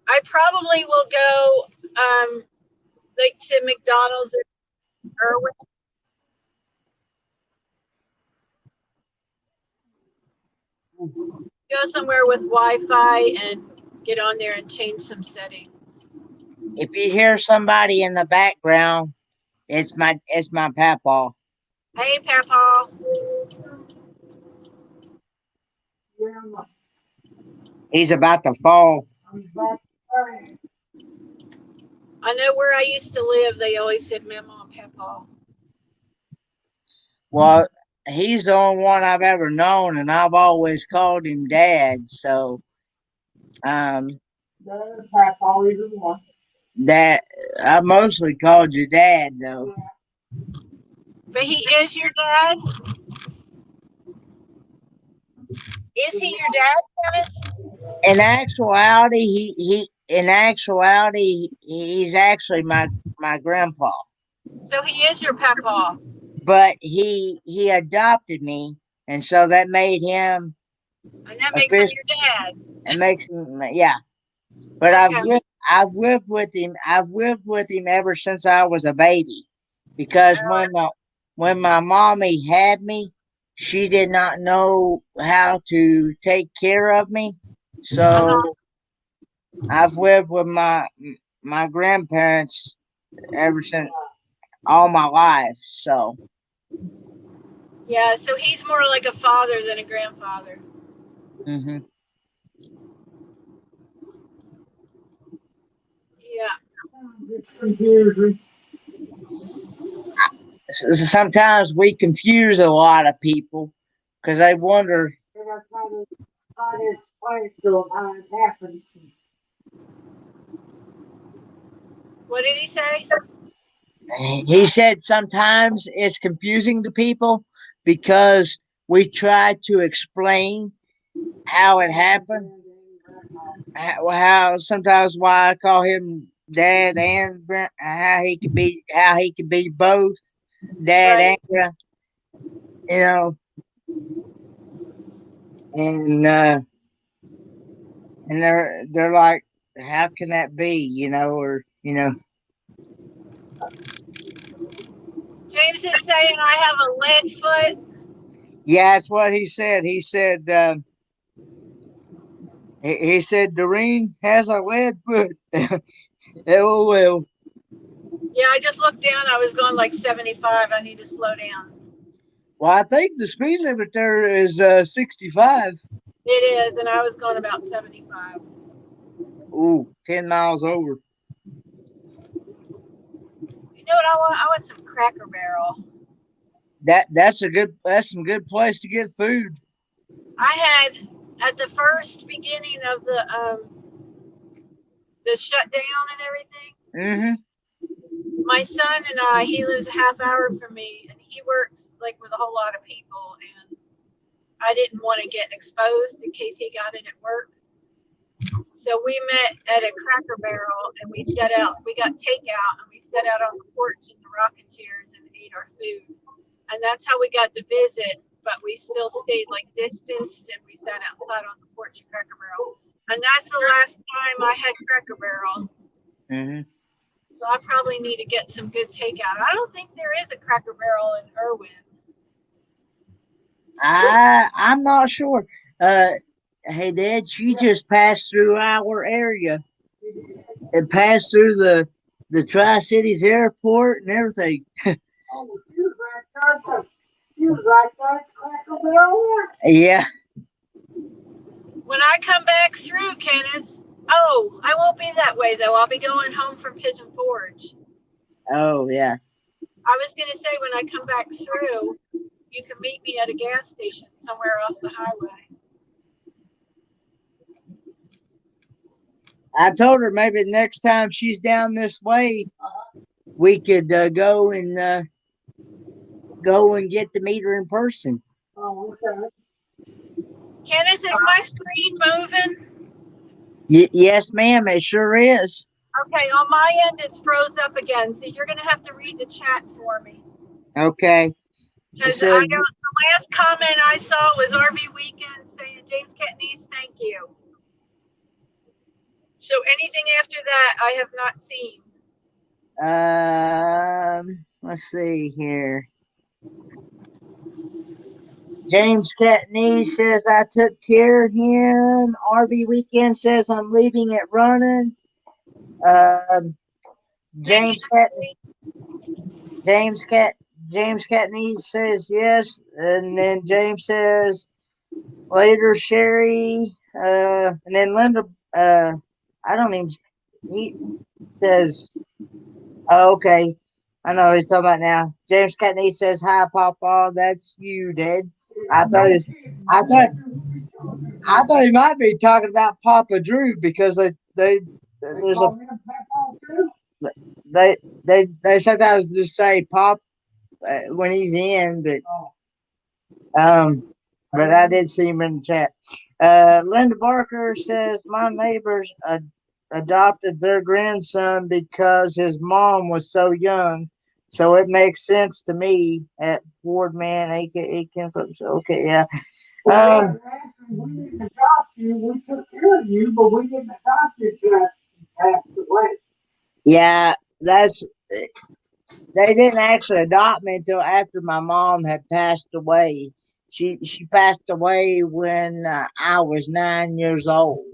Speaker 1: I probably will go like to McDonald's or Irwin. Go somewhere with Wi-Fi and get on there and change some settings.
Speaker 3: If you hear somebody in the background, it's my papa.
Speaker 1: Hey, Papa.
Speaker 3: He's about to fall.
Speaker 1: I know where I used to live, they always said Mama and Papa.
Speaker 3: Well, he's the only one I've ever known, and I've always called him Dad. So, that I mostly called you Dad, though.
Speaker 1: But he is your dad? Is he your dad, Kevin?
Speaker 3: In actuality, he's actually my grandpa.
Speaker 1: So he is your Papa.
Speaker 3: But he adopted me, and so that made him
Speaker 1: And that makes him your dad.
Speaker 3: It makes him, yeah. But
Speaker 1: Okay.
Speaker 3: I've lived with him. I've lived with him ever since I was a baby, because when my mommy had me, she did not know how to take care of me. So I've lived with my grandparents ever since all my life. So
Speaker 1: Yeah, so he's more like a father than a grandfather.
Speaker 3: mhm.
Speaker 1: Yeah.
Speaker 3: Sometimes we confuse a lot of people because they wonder.
Speaker 1: What did he say?
Speaker 3: He said sometimes it's confusing to people because we try to explain how it happened. How sometimes why I call him dad and how he could be both dad
Speaker 1: Right.
Speaker 3: and you know and and they're like, how can that be, or
Speaker 1: James is saying I have a lead foot.
Speaker 3: yeah, that's what he said. He said Doreen has a lead foot. LOL.
Speaker 1: Yeah, I just looked down. I was going like 75. I need to slow down.
Speaker 3: Well, I think the speed limit there is 65.
Speaker 1: It is, and I was going about 75.
Speaker 3: Ooh, 10 miles over.
Speaker 1: You know what I want? I want some Cracker Barrel.
Speaker 3: That's some good place to get food.
Speaker 1: I had at the first beginning of the shutdown and everything.
Speaker 3: Mm-hmm.
Speaker 1: My son and I, he lives a half hour from me, and he works like with a whole lot of people, and I didn't want to get exposed in case he got it at work. So we met at a Cracker Barrel, and we got takeout, and we sat out on the porch in the rocking chairs and ate our food. And that's how we got to visit, but we still stayed like distanced, and we sat outside on the porch at Cracker Barrel. And that's the last time I had Cracker Barrel.
Speaker 3: Mm-hmm.
Speaker 1: So I probably need to get some good takeout. I don't think there is a Cracker Barrel in Irwin.
Speaker 3: I'm not sure. Hey Dad, she just passed through our area. It passed through the Tri Cities airport and everything. Yeah.
Speaker 1: When I come back through, Kenneth, oh, I won't be that way though. I'll be going home from Pigeon Forge.
Speaker 3: Oh yeah.
Speaker 1: I was going to say when I come back through, you can meet me at a gas station somewhere off the highway.
Speaker 3: I told her maybe next time she's down this way, we could go and get to meet her in person.
Speaker 1: Kenneth, is my screen moving?
Speaker 3: Yes, ma'am. It sure is.
Speaker 1: Okay, on my end it's froze up again, so you're going to have to read the chat for me.
Speaker 3: Okay.
Speaker 1: Because the last comment I saw was RV Weekend saying, James Ketnese, thank you. So anything after that, I have not seen.
Speaker 3: Let's see here. James Catney says I took care of him. RV Weekend says I'm leaving it running. James Catney says yes, and then James says later, Sherry. And then Linda. I don't even. He says, oh, okay. I know what he's talking about now. James Catney says, hi, Papa. That's you, Dad. I thought he might be talking about Papa Drew because they sometimes just say Pop when he's in, but I did see him in the chat. Linda Barker says my neighbors adopted their grandson because his mom was so young. So it makes sense to me at Ford Man, aka Camper. Okay, yeah.
Speaker 6: We didn't adopt you. We took care of you, but we didn't adopt you.
Speaker 3: Yeah, that's they didn't actually adopt me until after my mom had passed away. She passed away when I was 9 years old.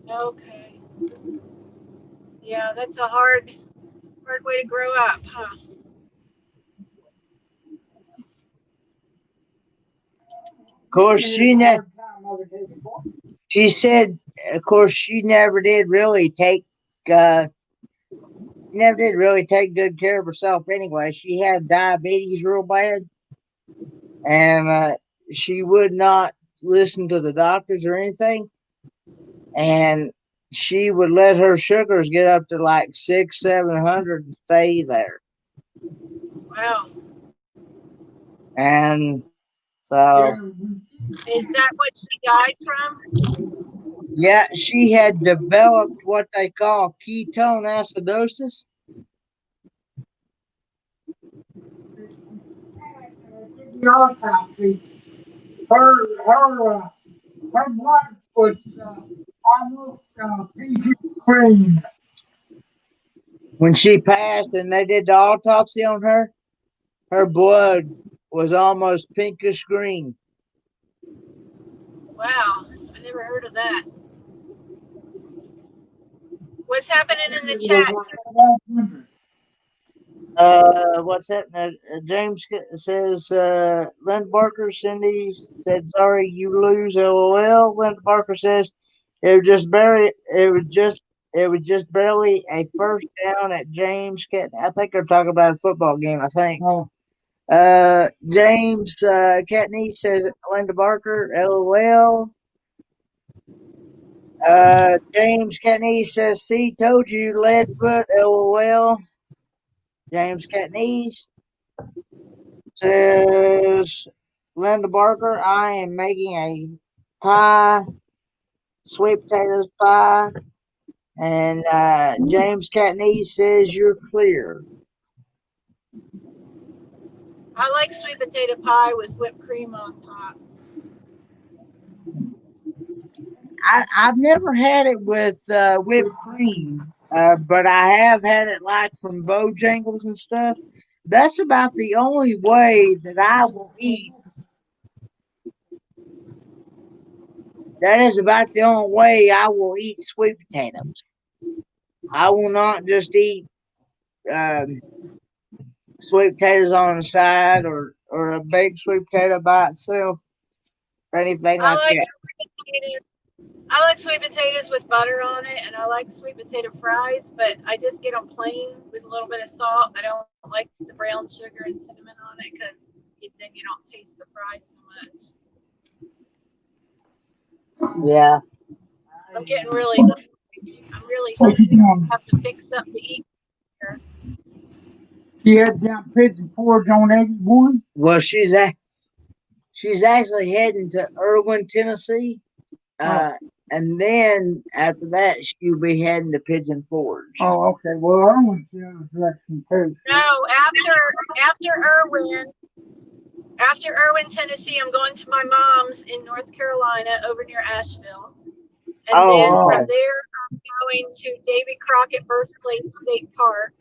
Speaker 1: Okay. Yeah, that's a hard way to grow up, huh?
Speaker 3: Of course, she said, of course, she never did really take good care of herself anyway. She had diabetes real bad, and she would not listen to the doctors or anything. And she would let her sugars get up to like 600, 700 and stay there.
Speaker 1: Wow.
Speaker 3: And so,
Speaker 1: Is that what she died from?
Speaker 3: yeah, she had developed what they call ketone acidosis. Her blood was almost peachy green. When she passed and they did the autopsy on her blood was almost pinkish green.
Speaker 1: Wow, I never heard of that. What's happening in the chat?
Speaker 3: What's happening? James says, Linda Barker, Cindy said, sorry you lose, LOL. Linda Barker says, it was just barely a first down at James. I think they're talking about a football game, I think. Oh. James Catney says, Linda Barker, LOL. James Catney says, see, told you, Leadfoot, LOL. James Catney says, Linda Barker, I am making a pie, sweet potatoes pie. And James Catney says, you're clear.
Speaker 1: I like sweet potato pie with whipped cream on top.
Speaker 3: I've never had it with whipped cream, but I have had it like from Bojangles and stuff. That's about the only way that I will eat. That is about the only way I will eat sweet potatoes. I will not just eat sweet potatoes on the side or a baked sweet potato by itself or anything like that.
Speaker 1: I like sweet potatoes with butter on it, and I like sweet potato fries, but I just get them plain with a little bit of salt. I don't like the brown sugar and cinnamon on it because then you don't taste the fries so much.
Speaker 3: Yeah.
Speaker 1: I'm getting really hungry. I'm really hungry. I have to fix something to eat here.
Speaker 3: She heads down Pigeon Forge on 81. Well, she's actually heading to Irwin, Tennessee. And then after that, she'll be heading to Pigeon Forge. Oh, okay. Well, I want to see the direction too.
Speaker 1: No, after Irwin, Tennessee, I'm going to my mom's in North Carolina over near Asheville. And then from there, I'm going to Davy Crockett Birthplace State Park.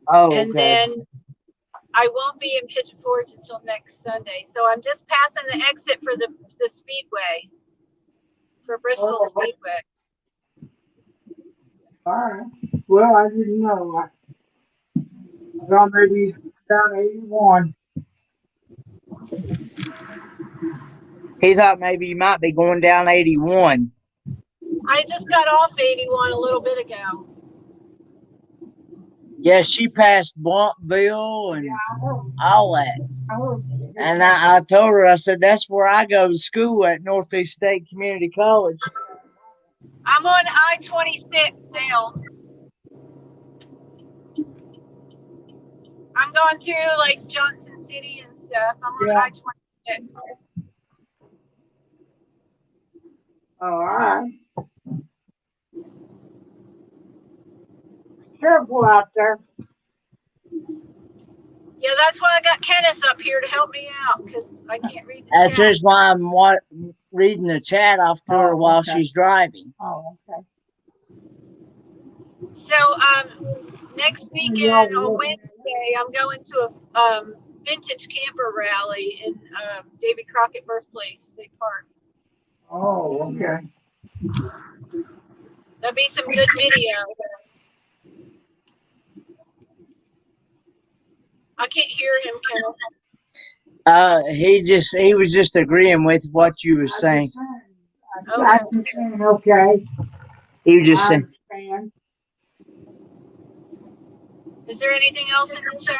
Speaker 1: Oh, and then I won't be in Pigeon Forge until next Sunday. So I'm just passing the exit for the Speedway, for Bristol Speedway.
Speaker 3: All right. Well, I didn't know. I thought maybe down 81. He thought maybe you might be going down 81.
Speaker 1: I just got off 81 a little bit ago.
Speaker 3: Yeah, she passed Blumpville and all that. And I told her, I said, that's where I go to school at Northeast State Community College.
Speaker 1: I'm on I-26 now. I'm going through like Johnson City and stuff. I'm on I-26.
Speaker 3: Oh, all right. Careful out there.
Speaker 1: Yeah, that's why I got Kenneth up here to help me out because I can't read the chat.
Speaker 3: That's just why I'm reading the chat off to her while she's driving. Oh, okay.
Speaker 1: So next weekend on Wednesday, I'm going to a vintage camper rally in Davy Crockett Birthplace State Park.
Speaker 3: Oh, okay.
Speaker 1: There'll be some good video. I can't hear him, Kenneth.
Speaker 3: He was just agreeing with what you were saying.
Speaker 1: Okay.
Speaker 3: Okay. He was just saying.
Speaker 1: Is there anything else in the chat?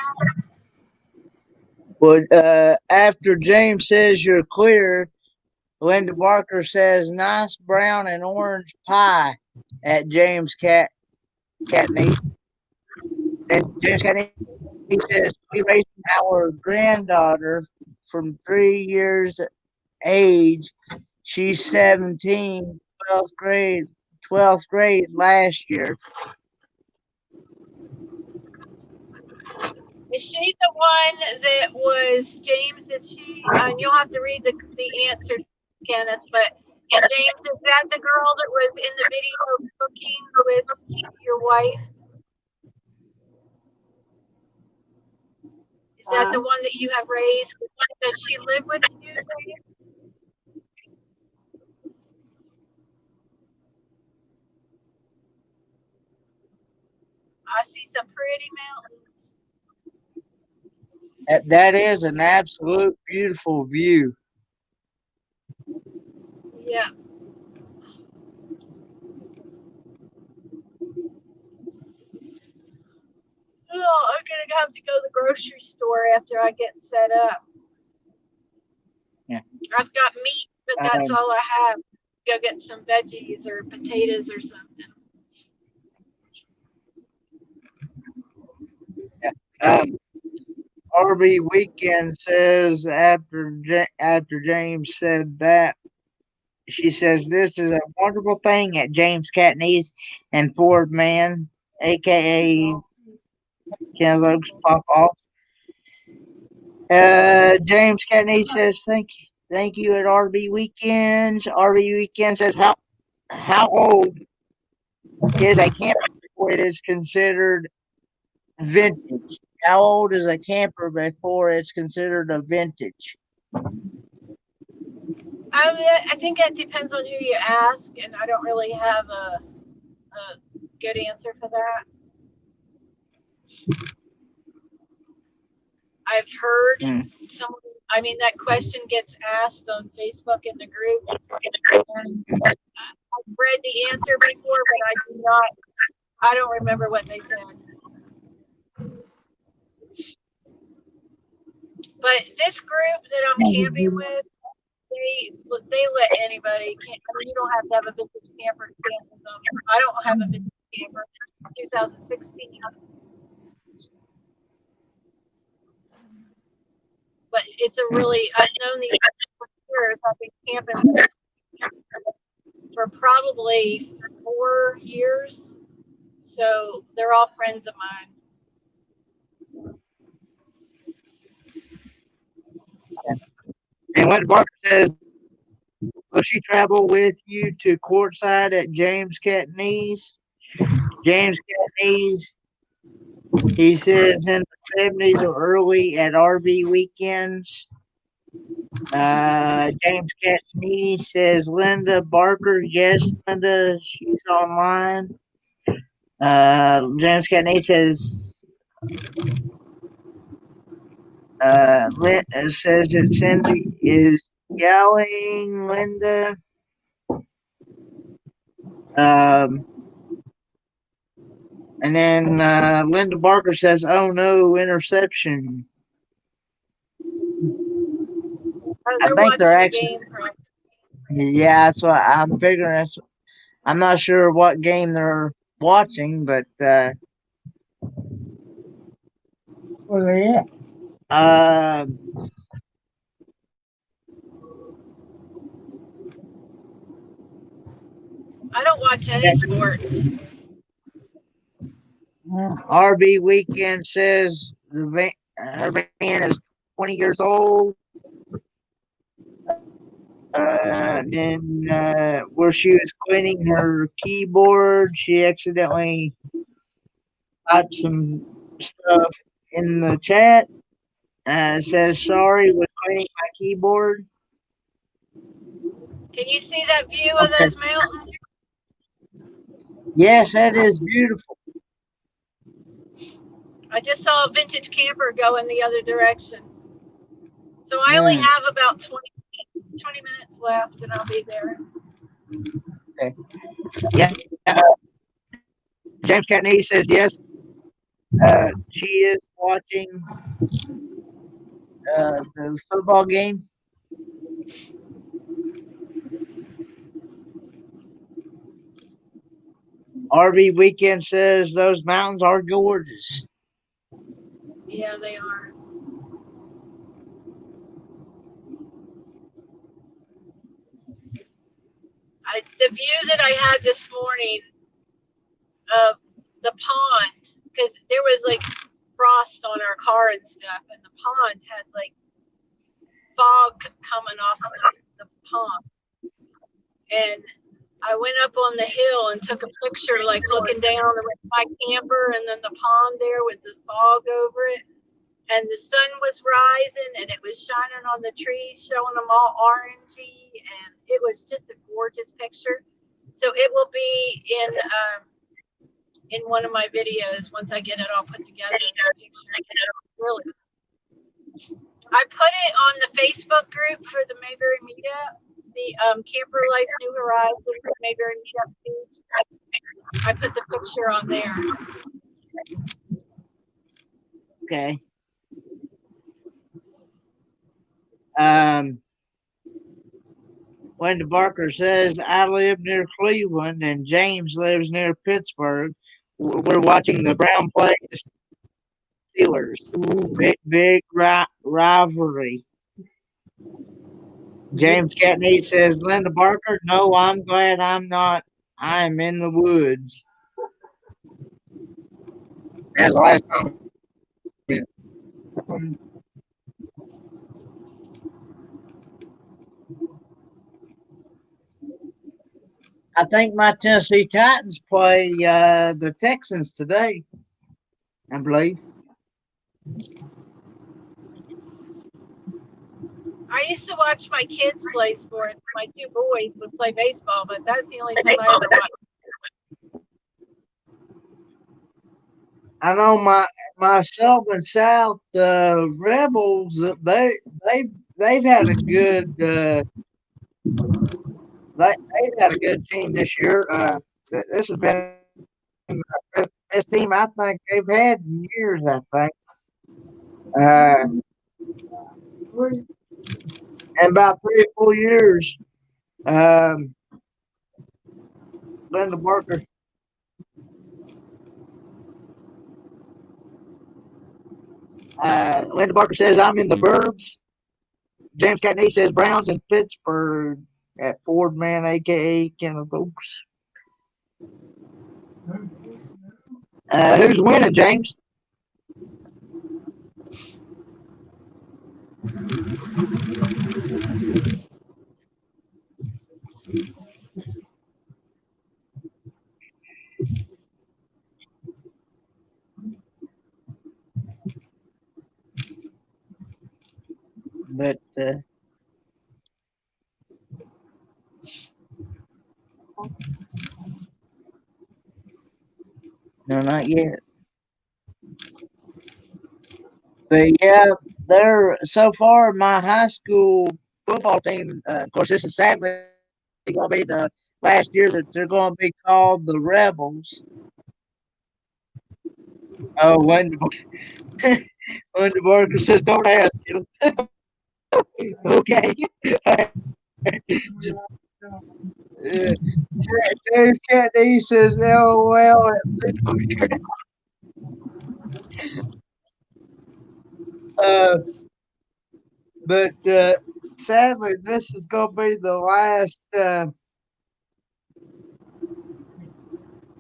Speaker 3: Well, after James says you're clear, Linda Barker says nice brown and orange pie at James Catney. And James Catney, he says we raised our granddaughter from 3 years age. She's 17, 12th grade last year.
Speaker 1: Is she the one that was James? Is she? And you'll have to read the answer, Kenneth. But James, is that the girl that was in the video cooking with your wife? Is that the one that you have raised? Does she live with you, James? I see some pretty mountains.
Speaker 3: That is an absolute beautiful view.
Speaker 1: Yeah. Oh, I'm gonna have to go to the grocery store after I get set up.
Speaker 3: Yeah.
Speaker 1: I've got meat, but that's all I have. Go get some veggies or potatoes or something.
Speaker 3: RV Weekend says after James said that, she says this is a wonderful thing at James Catney's and Ford Man, aka Kellogg's Pop Off. James Catney says thank you at RV Weekends. RV Weekend says how old is a camper before it is considered vintage? How old is a camper before it's considered a vintage?
Speaker 1: I think it depends on who you ask, and I don't really have a good answer for that. I've heard someone. I mean, that question gets asked on Facebook in the group. And I've read the answer before, but I don't remember what they said. But this group that I'm camping with, they let anybody camp. I mean, you don't have to have a vintage camper to camp with them. I don't have a vintage camper. 2016. But it's a really, I've known these for years. I've been camping for probably 4 years. So they're all friends of mine.
Speaker 3: And what Barker says, will she travel with you to courtside at James Catney's? James Catney's, he says in the 70s or early at RV Weekends. James Catney says Linda Barker. Yes, Linda, she's online. James Catney says says that Cindy is yelling Linda. And then Linda Barker says, "Oh no, interception." I think they're actually. Yeah, that's what I'm figuring. I'm not sure what game they're watching, but where they at?
Speaker 1: I don't watch any sports.
Speaker 3: RB Weekend says her van is 20 years old. Then where she was cleaning her keyboard, she accidentally typed some stuff in the chat. It says sorry with cleaning my keyboard.
Speaker 1: Can you see that view of
Speaker 3: Okay.
Speaker 1: those mountains?
Speaker 3: Yes, that is beautiful.
Speaker 1: I just saw a vintage camper go in the other direction. So I only have about 20 minutes left and I'll be there.
Speaker 3: Okay. Yeah. James Catney says yes. She is watching the football game. RV Weekend says those mountains are gorgeous.
Speaker 1: Yeah, they are. The view that I had this morning of the pond, because there was like frost on our car and stuff, and the pond had like fog coming off the pond. And I went up on the hill and took a picture, like looking down at my camper and then the pond there with the fog over it. And the sun was rising and it was shining on the trees, showing them all orangey. And it was just a gorgeous picture. So it will be in one of my videos once I get it all put together. Really, I put it on the Facebook group for the Mayberry Meetup, the Camper Life New Horizons Mayberry Meetup page. I put the picture on there.
Speaker 3: Okay. Wendy Barker says, I live near Cleveland and James lives near Pittsburgh. We're watching the Brown play the Steelers. Ooh, big rivalry. James Catney says, Linda Barker, no, I'm glad I'm not. I'm in the woods. That's the last time. I think my Tennessee Titans play the Texans today, I believe.
Speaker 1: I used to watch my kids play sports. My two boys would play baseball, but that's the only time I ever watched.
Speaker 3: I know myself and South Rebels. They've had a good they've had a good team this year. This has been the best team I think they've had in years. I think. In about 3 or 4 years, Linda Barker. Linda Barker says, I'm in the burbs. James Catney says, Browns in Pittsburgh at Ford Man, a.k.a. Kenneth Oaks. Who's winning, James? But no, not yet. But yeah, they're so far my high school football team. Of course, this is sadly going to be the last year that they're going to be called the Rebels. Oh, Wendy Barker says, "Don't ask him." Okay. James Kennedy says, "LOL." But sadly, this is going to be the last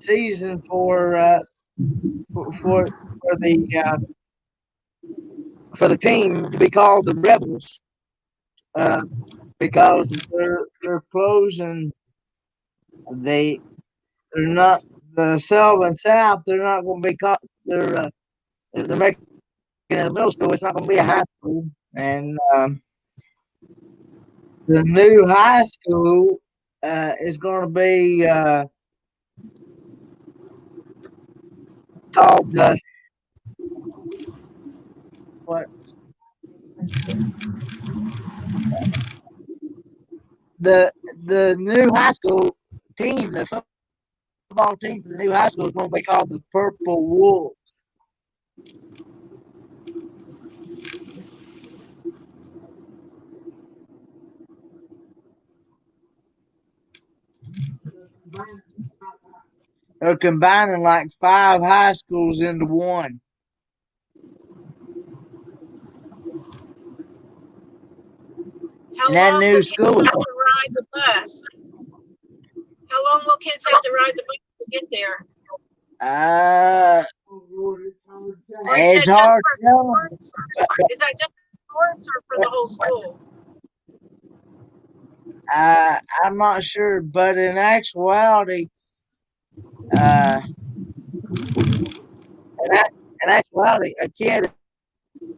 Speaker 3: season for the team to be called the Rebels because they're closing. They're not the South and South. They're not going to be if they're making it a middle school, it's not going to be a high school. And the new high school is going to be called what the new high school team, the football team for the new high school is going to be called the Purple Wolves. They're combining like 5 high schools into one.
Speaker 1: How
Speaker 3: And that
Speaker 1: long
Speaker 3: new
Speaker 1: will kids
Speaker 3: school is
Speaker 1: have to ride the bus? How long will kids have to ride the bus to get there? Or is
Speaker 3: it's
Speaker 1: that just
Speaker 3: hard
Speaker 1: for
Speaker 3: to know.
Speaker 1: sports? Is that just for sports or for the whole school?
Speaker 3: I'm not sure, but in actuality, uh, in actuality, a kid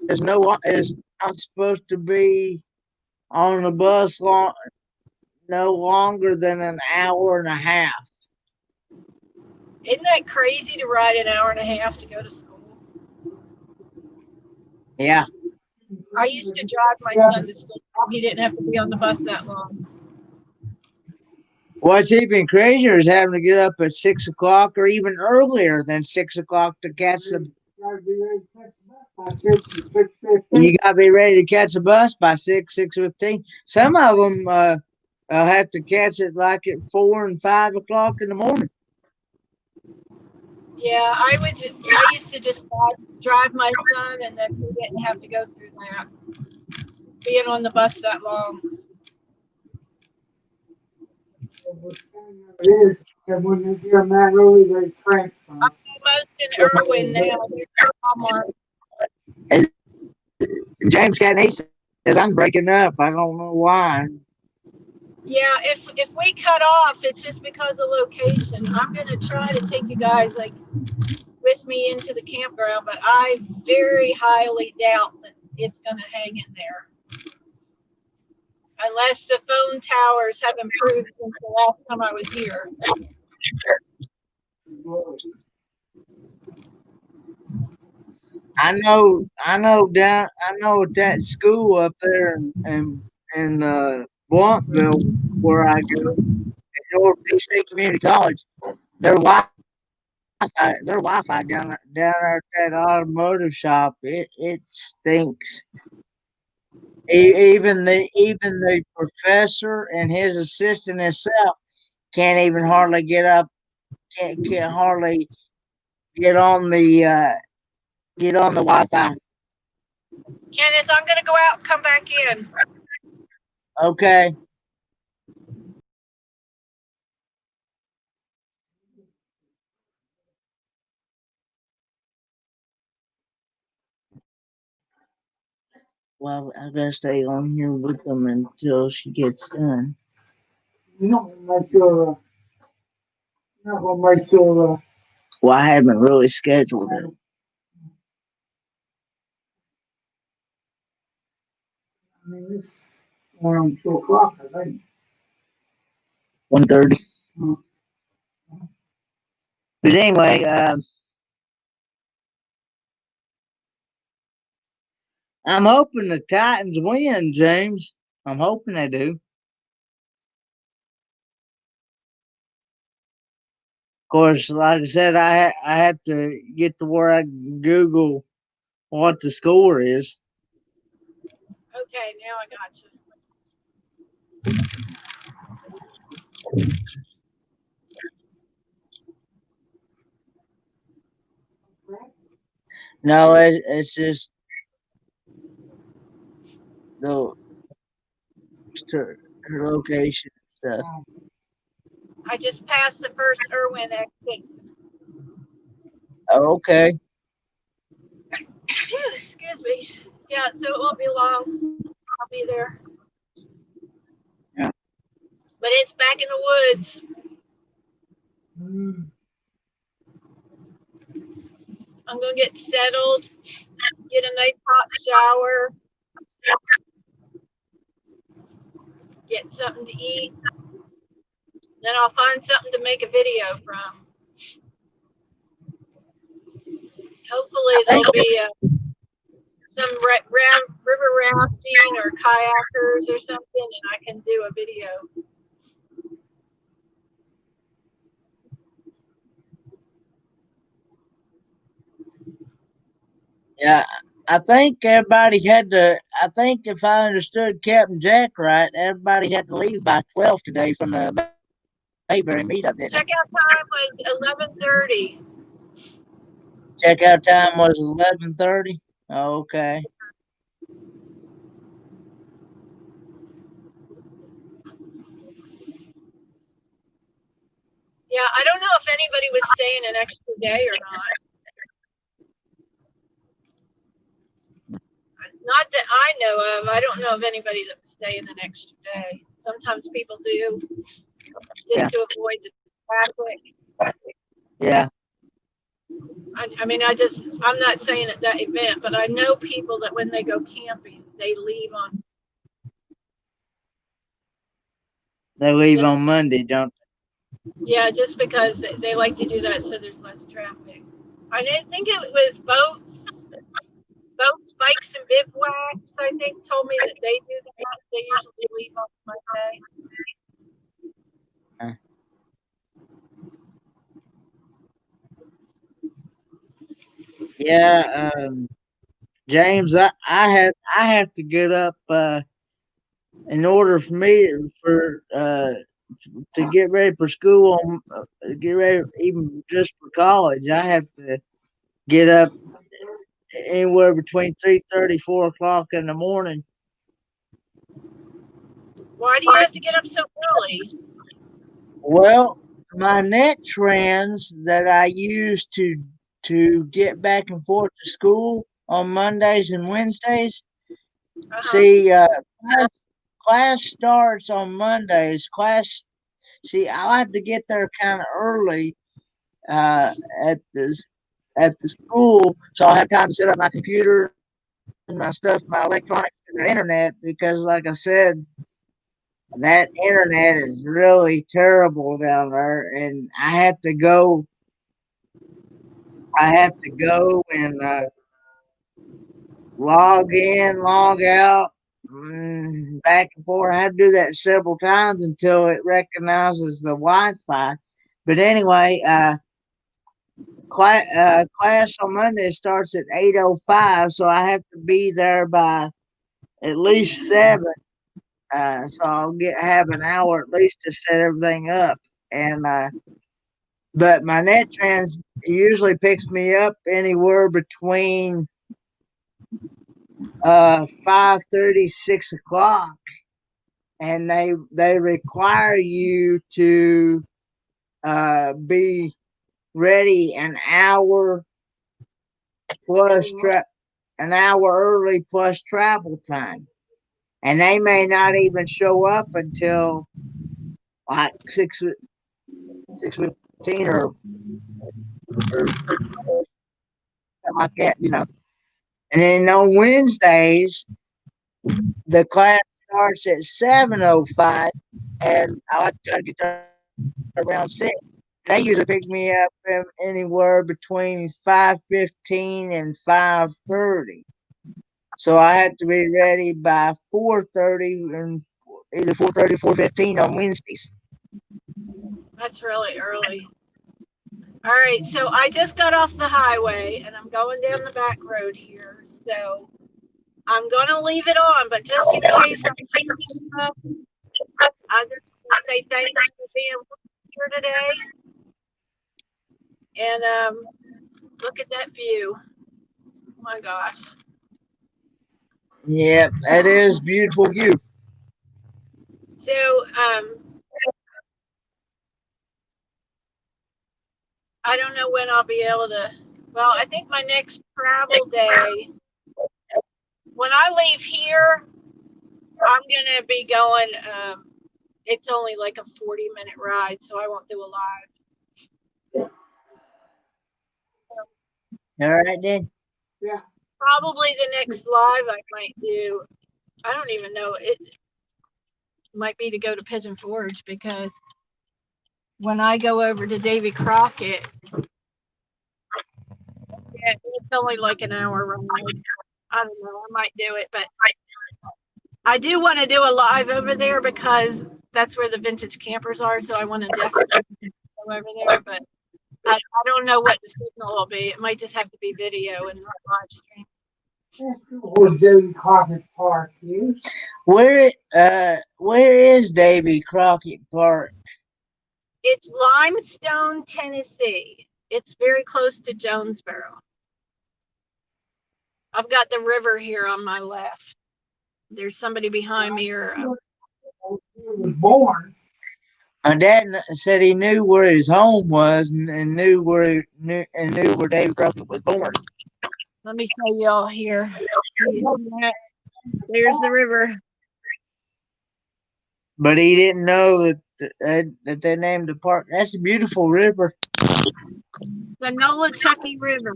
Speaker 3: is not supposed to be on the bus no longer than an hour and a half.
Speaker 1: Isn't that crazy to ride an hour and a half to go to school?
Speaker 3: Yeah.
Speaker 1: I used to drive my son to school. He didn't have to be on the bus that long.
Speaker 3: What's even crazier is having to get up at 6 o'clock or even earlier than 6 o'clock to catch the. You gotta be ready to catch a bus by 6:15. Some of them have to catch it like at 4 and 5 o'clock in the morning.
Speaker 1: Yeah, I used to just drive my son, and then he didn't have to go through that, being on the bus that long. I'm almost in Irwin now. Walmart.
Speaker 3: And James Cagney says I'm breaking up. I don't know why.
Speaker 1: Yeah, if we cut off, it's just because of location. I'm gonna try to take you guys like with me into the campground, but I very highly doubt that it's gonna hang in there. Unless the phone towers have improved since the last time I was here.
Speaker 3: I know at that school up there in Blumpville where I go, at Northeast State Community College, their Wi-Fi down there at that automotive shop, it stinks. Even the professor and his assistant himself can't even hardly get up, can't hardly get on the Wi-Fi.
Speaker 1: Kenneth, I'm gonna go out and come back in.
Speaker 3: Okay. Well, I gotta stay on here with them until she gets done. Well, I haven't really scheduled it. It's around 2 o'clock, I think. 1:30. But anyway, I'm hoping the Titans win, James. I'm hoping they do. Of course, like I said, I have to get to where I can Google what the score is.
Speaker 1: Okay, now I got you.
Speaker 3: No, it's just the her location and stuff.
Speaker 1: I just passed the first Irwin exit.
Speaker 3: Oh, okay.
Speaker 1: Excuse me. Yeah, so it won't be long. I'll be there.
Speaker 3: Yeah.
Speaker 1: But it's back in the woods. I'm gonna get settled, get a nice hot shower, get something to eat. Then I'll find something to make a video from. Hopefully there'll be some river rafting or kayakers or something, and I can do a video.
Speaker 3: Yeah, I think everybody had to. I think if I understood Captain Jack right, everybody had to leave by 12 today from the Mayberry Meetup, didn't they?
Speaker 1: Checkout time was 11:30.
Speaker 3: Checkout time was 11:30. Okay.
Speaker 1: Yeah, I don't know if anybody was staying an extra day or not. Not that I know of. I don't know of anybody that was staying an extra day. Sometimes people do, just
Speaker 3: Yeah.
Speaker 1: to avoid the traffic.
Speaker 3: Yeah.
Speaker 1: I mean, I'm not saying at that event, but I know people that when they go camping, they leave on
Speaker 3: They leave
Speaker 1: just,
Speaker 3: on Monday, don't
Speaker 1: yeah, just because they like to do that so there's less traffic. I didn't think it was boats, bikes, and bivouacs. I think told me that they do that. They usually leave on Monday.
Speaker 3: they? Yeah. James, I have to get up in order for me to get ready for school, get ready even just for college. I have to get up anywhere between 3:30, 4 o'clock in the morning.
Speaker 1: Why do you have to get up so early?
Speaker 3: Well, my net trends that I use to get back and forth to school on Mondays and Wednesdays.
Speaker 1: Uh-huh.
Speaker 3: See, class starts on Mondays. See, I have to get there kind of early uh, at the at the school, so I have time to set up my computer and my stuff, my electronics, and the internet. Because, like I said, that internet is really terrible down there, and I have to go and log in, log out, back and forth. I had to do that several times until it recognizes the Wi-Fi. But anyway, class on Monday starts at 8:05, so I have to be there by at least 7. So I'll have an hour at least to set everything up. And but my net trans usually picks me up anywhere between 5:30, 6 o'clock, and they require you to be ready an hour early plus travel time, and they may not even show up until like 6:15 or something like that, And then on Wednesdays, the class starts at 7:05, and I like to try to get there around 6. They usually pick me up anywhere between 5:15 and 5:30. So I have to be ready by 4:30, and either 4:30 or 4:15 on Wednesdays.
Speaker 1: That's really early. All right, so I just got off the highway and I'm going down the back road here. So I'm going to leave it on, but just in case I'm thinking of, I just want to say thanks for being here today. And look at that view. Oh my gosh.
Speaker 3: Yeah, that is beautiful view.
Speaker 1: So I don't know when I'll be able to. Well, I think my next travel day, when I leave here, I'm going to be going. It's only like a 40-minute ride, so I won't do a live.
Speaker 3: All right then.
Speaker 1: Probably the next live I might do. I don't even know. It might be to go to Pigeon Forge because when I go over to Davy Crockett, it's only like an hour ride. I don't know. I might do it, but I do want to do a live over there because that's where the vintage campers are. So I want to definitely go over there, but I don't know what the signal will be. It might just have to be video and not live stream.
Speaker 3: Or Davy Crockett Park is. Where is Davy Crockett Park?
Speaker 1: It's Limestone, Tennessee. It's very close to Jonesboro. I've got the river here on my left. There's somebody behind me or
Speaker 3: Was born. My dad said he knew where his home was and knew where Davy Crockett was born.
Speaker 1: let me show y'all here. There's the river.
Speaker 3: But he didn't know that they named the park. That's a beautiful river.
Speaker 1: The Nolichucky River.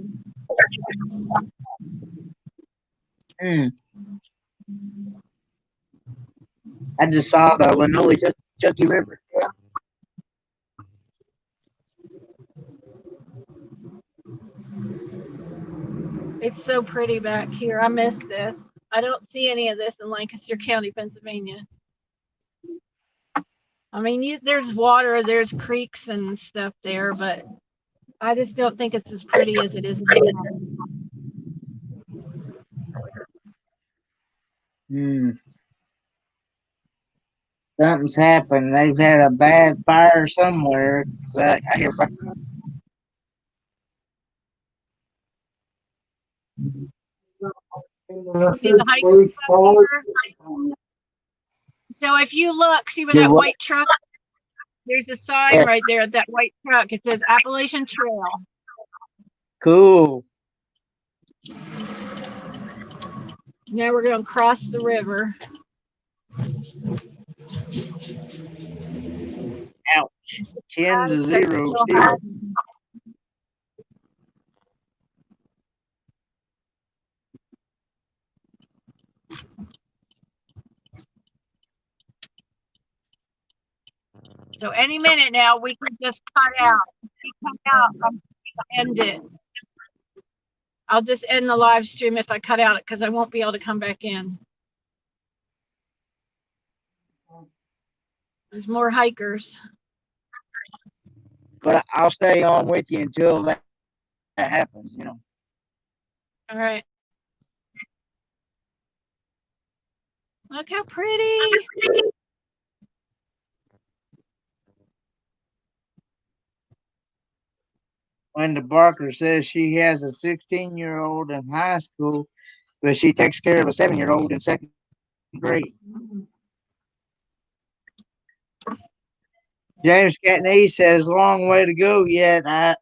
Speaker 3: I just saw the Nolichucky River.
Speaker 1: It's so pretty back here. I miss this. I don't see any of this in Lancaster County, Pennsylvania. I mean, there's water, there's creeks and stuff there, but I just don't think it's as pretty as it is in
Speaker 3: Something's happened. They've had a bad fire somewhere. I hear fire.
Speaker 1: See the hikers up here? So if you look, see where that white truck, there's a sign right there at that white truck. It says Appalachian Trail.
Speaker 3: Cool.
Speaker 1: Now we're going to cross the river.
Speaker 3: Ouch. 10-0 still.
Speaker 1: So any minute now, we can just cut out. If we cut out, I'm going to end it. I'll just end the live stream if I cut out because I won't be able to come back in. There's more hikers.
Speaker 3: But I'll stay on with you until that happens, you know.
Speaker 1: All right. Look how pretty.
Speaker 3: Linda Barker says she has a 16-year-old in high school, but she takes care of a 7-year-old in second grade. James Catney says, long way to go yet. I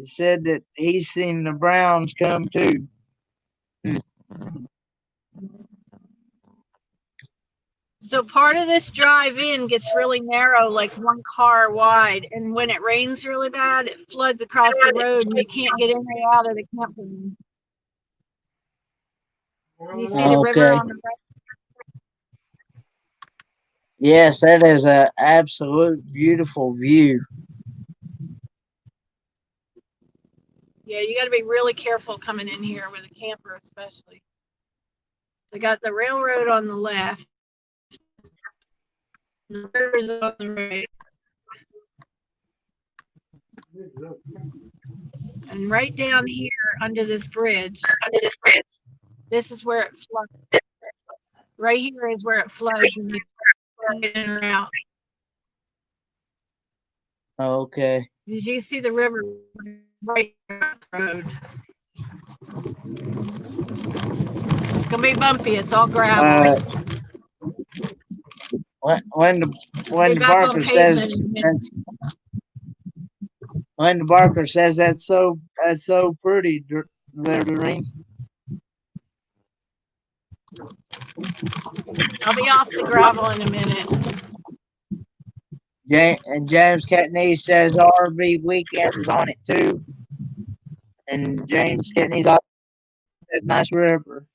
Speaker 3: said that he's seen the Browns come too.
Speaker 1: So part of this drive-in gets really narrow, like one car wide. And when it rains really bad, it floods across the road and you can't get in or out of the campground. You see the river on the right?
Speaker 3: Yes, that is an absolute beautiful view.
Speaker 1: Yeah, you got to be really careful coming in here with a camper, especially. They got the railroad on the left. The river's on the right. And right down here under this bridge, this is where it floods. Right here is where it floods and you can't get in or out.
Speaker 3: Okay.
Speaker 1: As you see the river right down the road. It's going to be bumpy. It's all gravel.
Speaker 3: When the Barker says Linda Barker says that's so pretty there, Doreen.
Speaker 1: I'll be off the gravel in a minute.
Speaker 3: James Catney says RV Weekends is on it too. And James Kidney's all that nice river.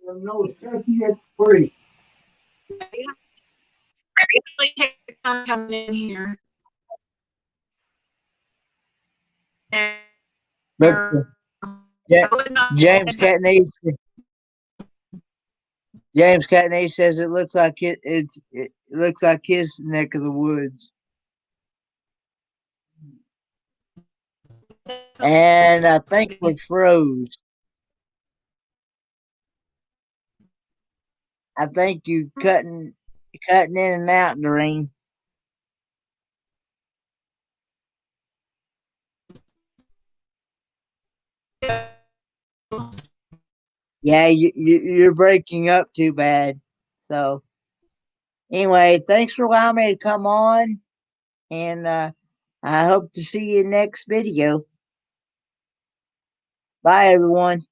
Speaker 3: No, it's free.
Speaker 1: Really take the time coming in here.
Speaker 3: But James Catney says it looks like it looks like his neck of the woods. And I think we froze. I think you cutting in and out, Doreen. Yeah, you're breaking up too bad. So anyway, thanks for allowing me to come on, and I hope to see you next video. Bye, everyone.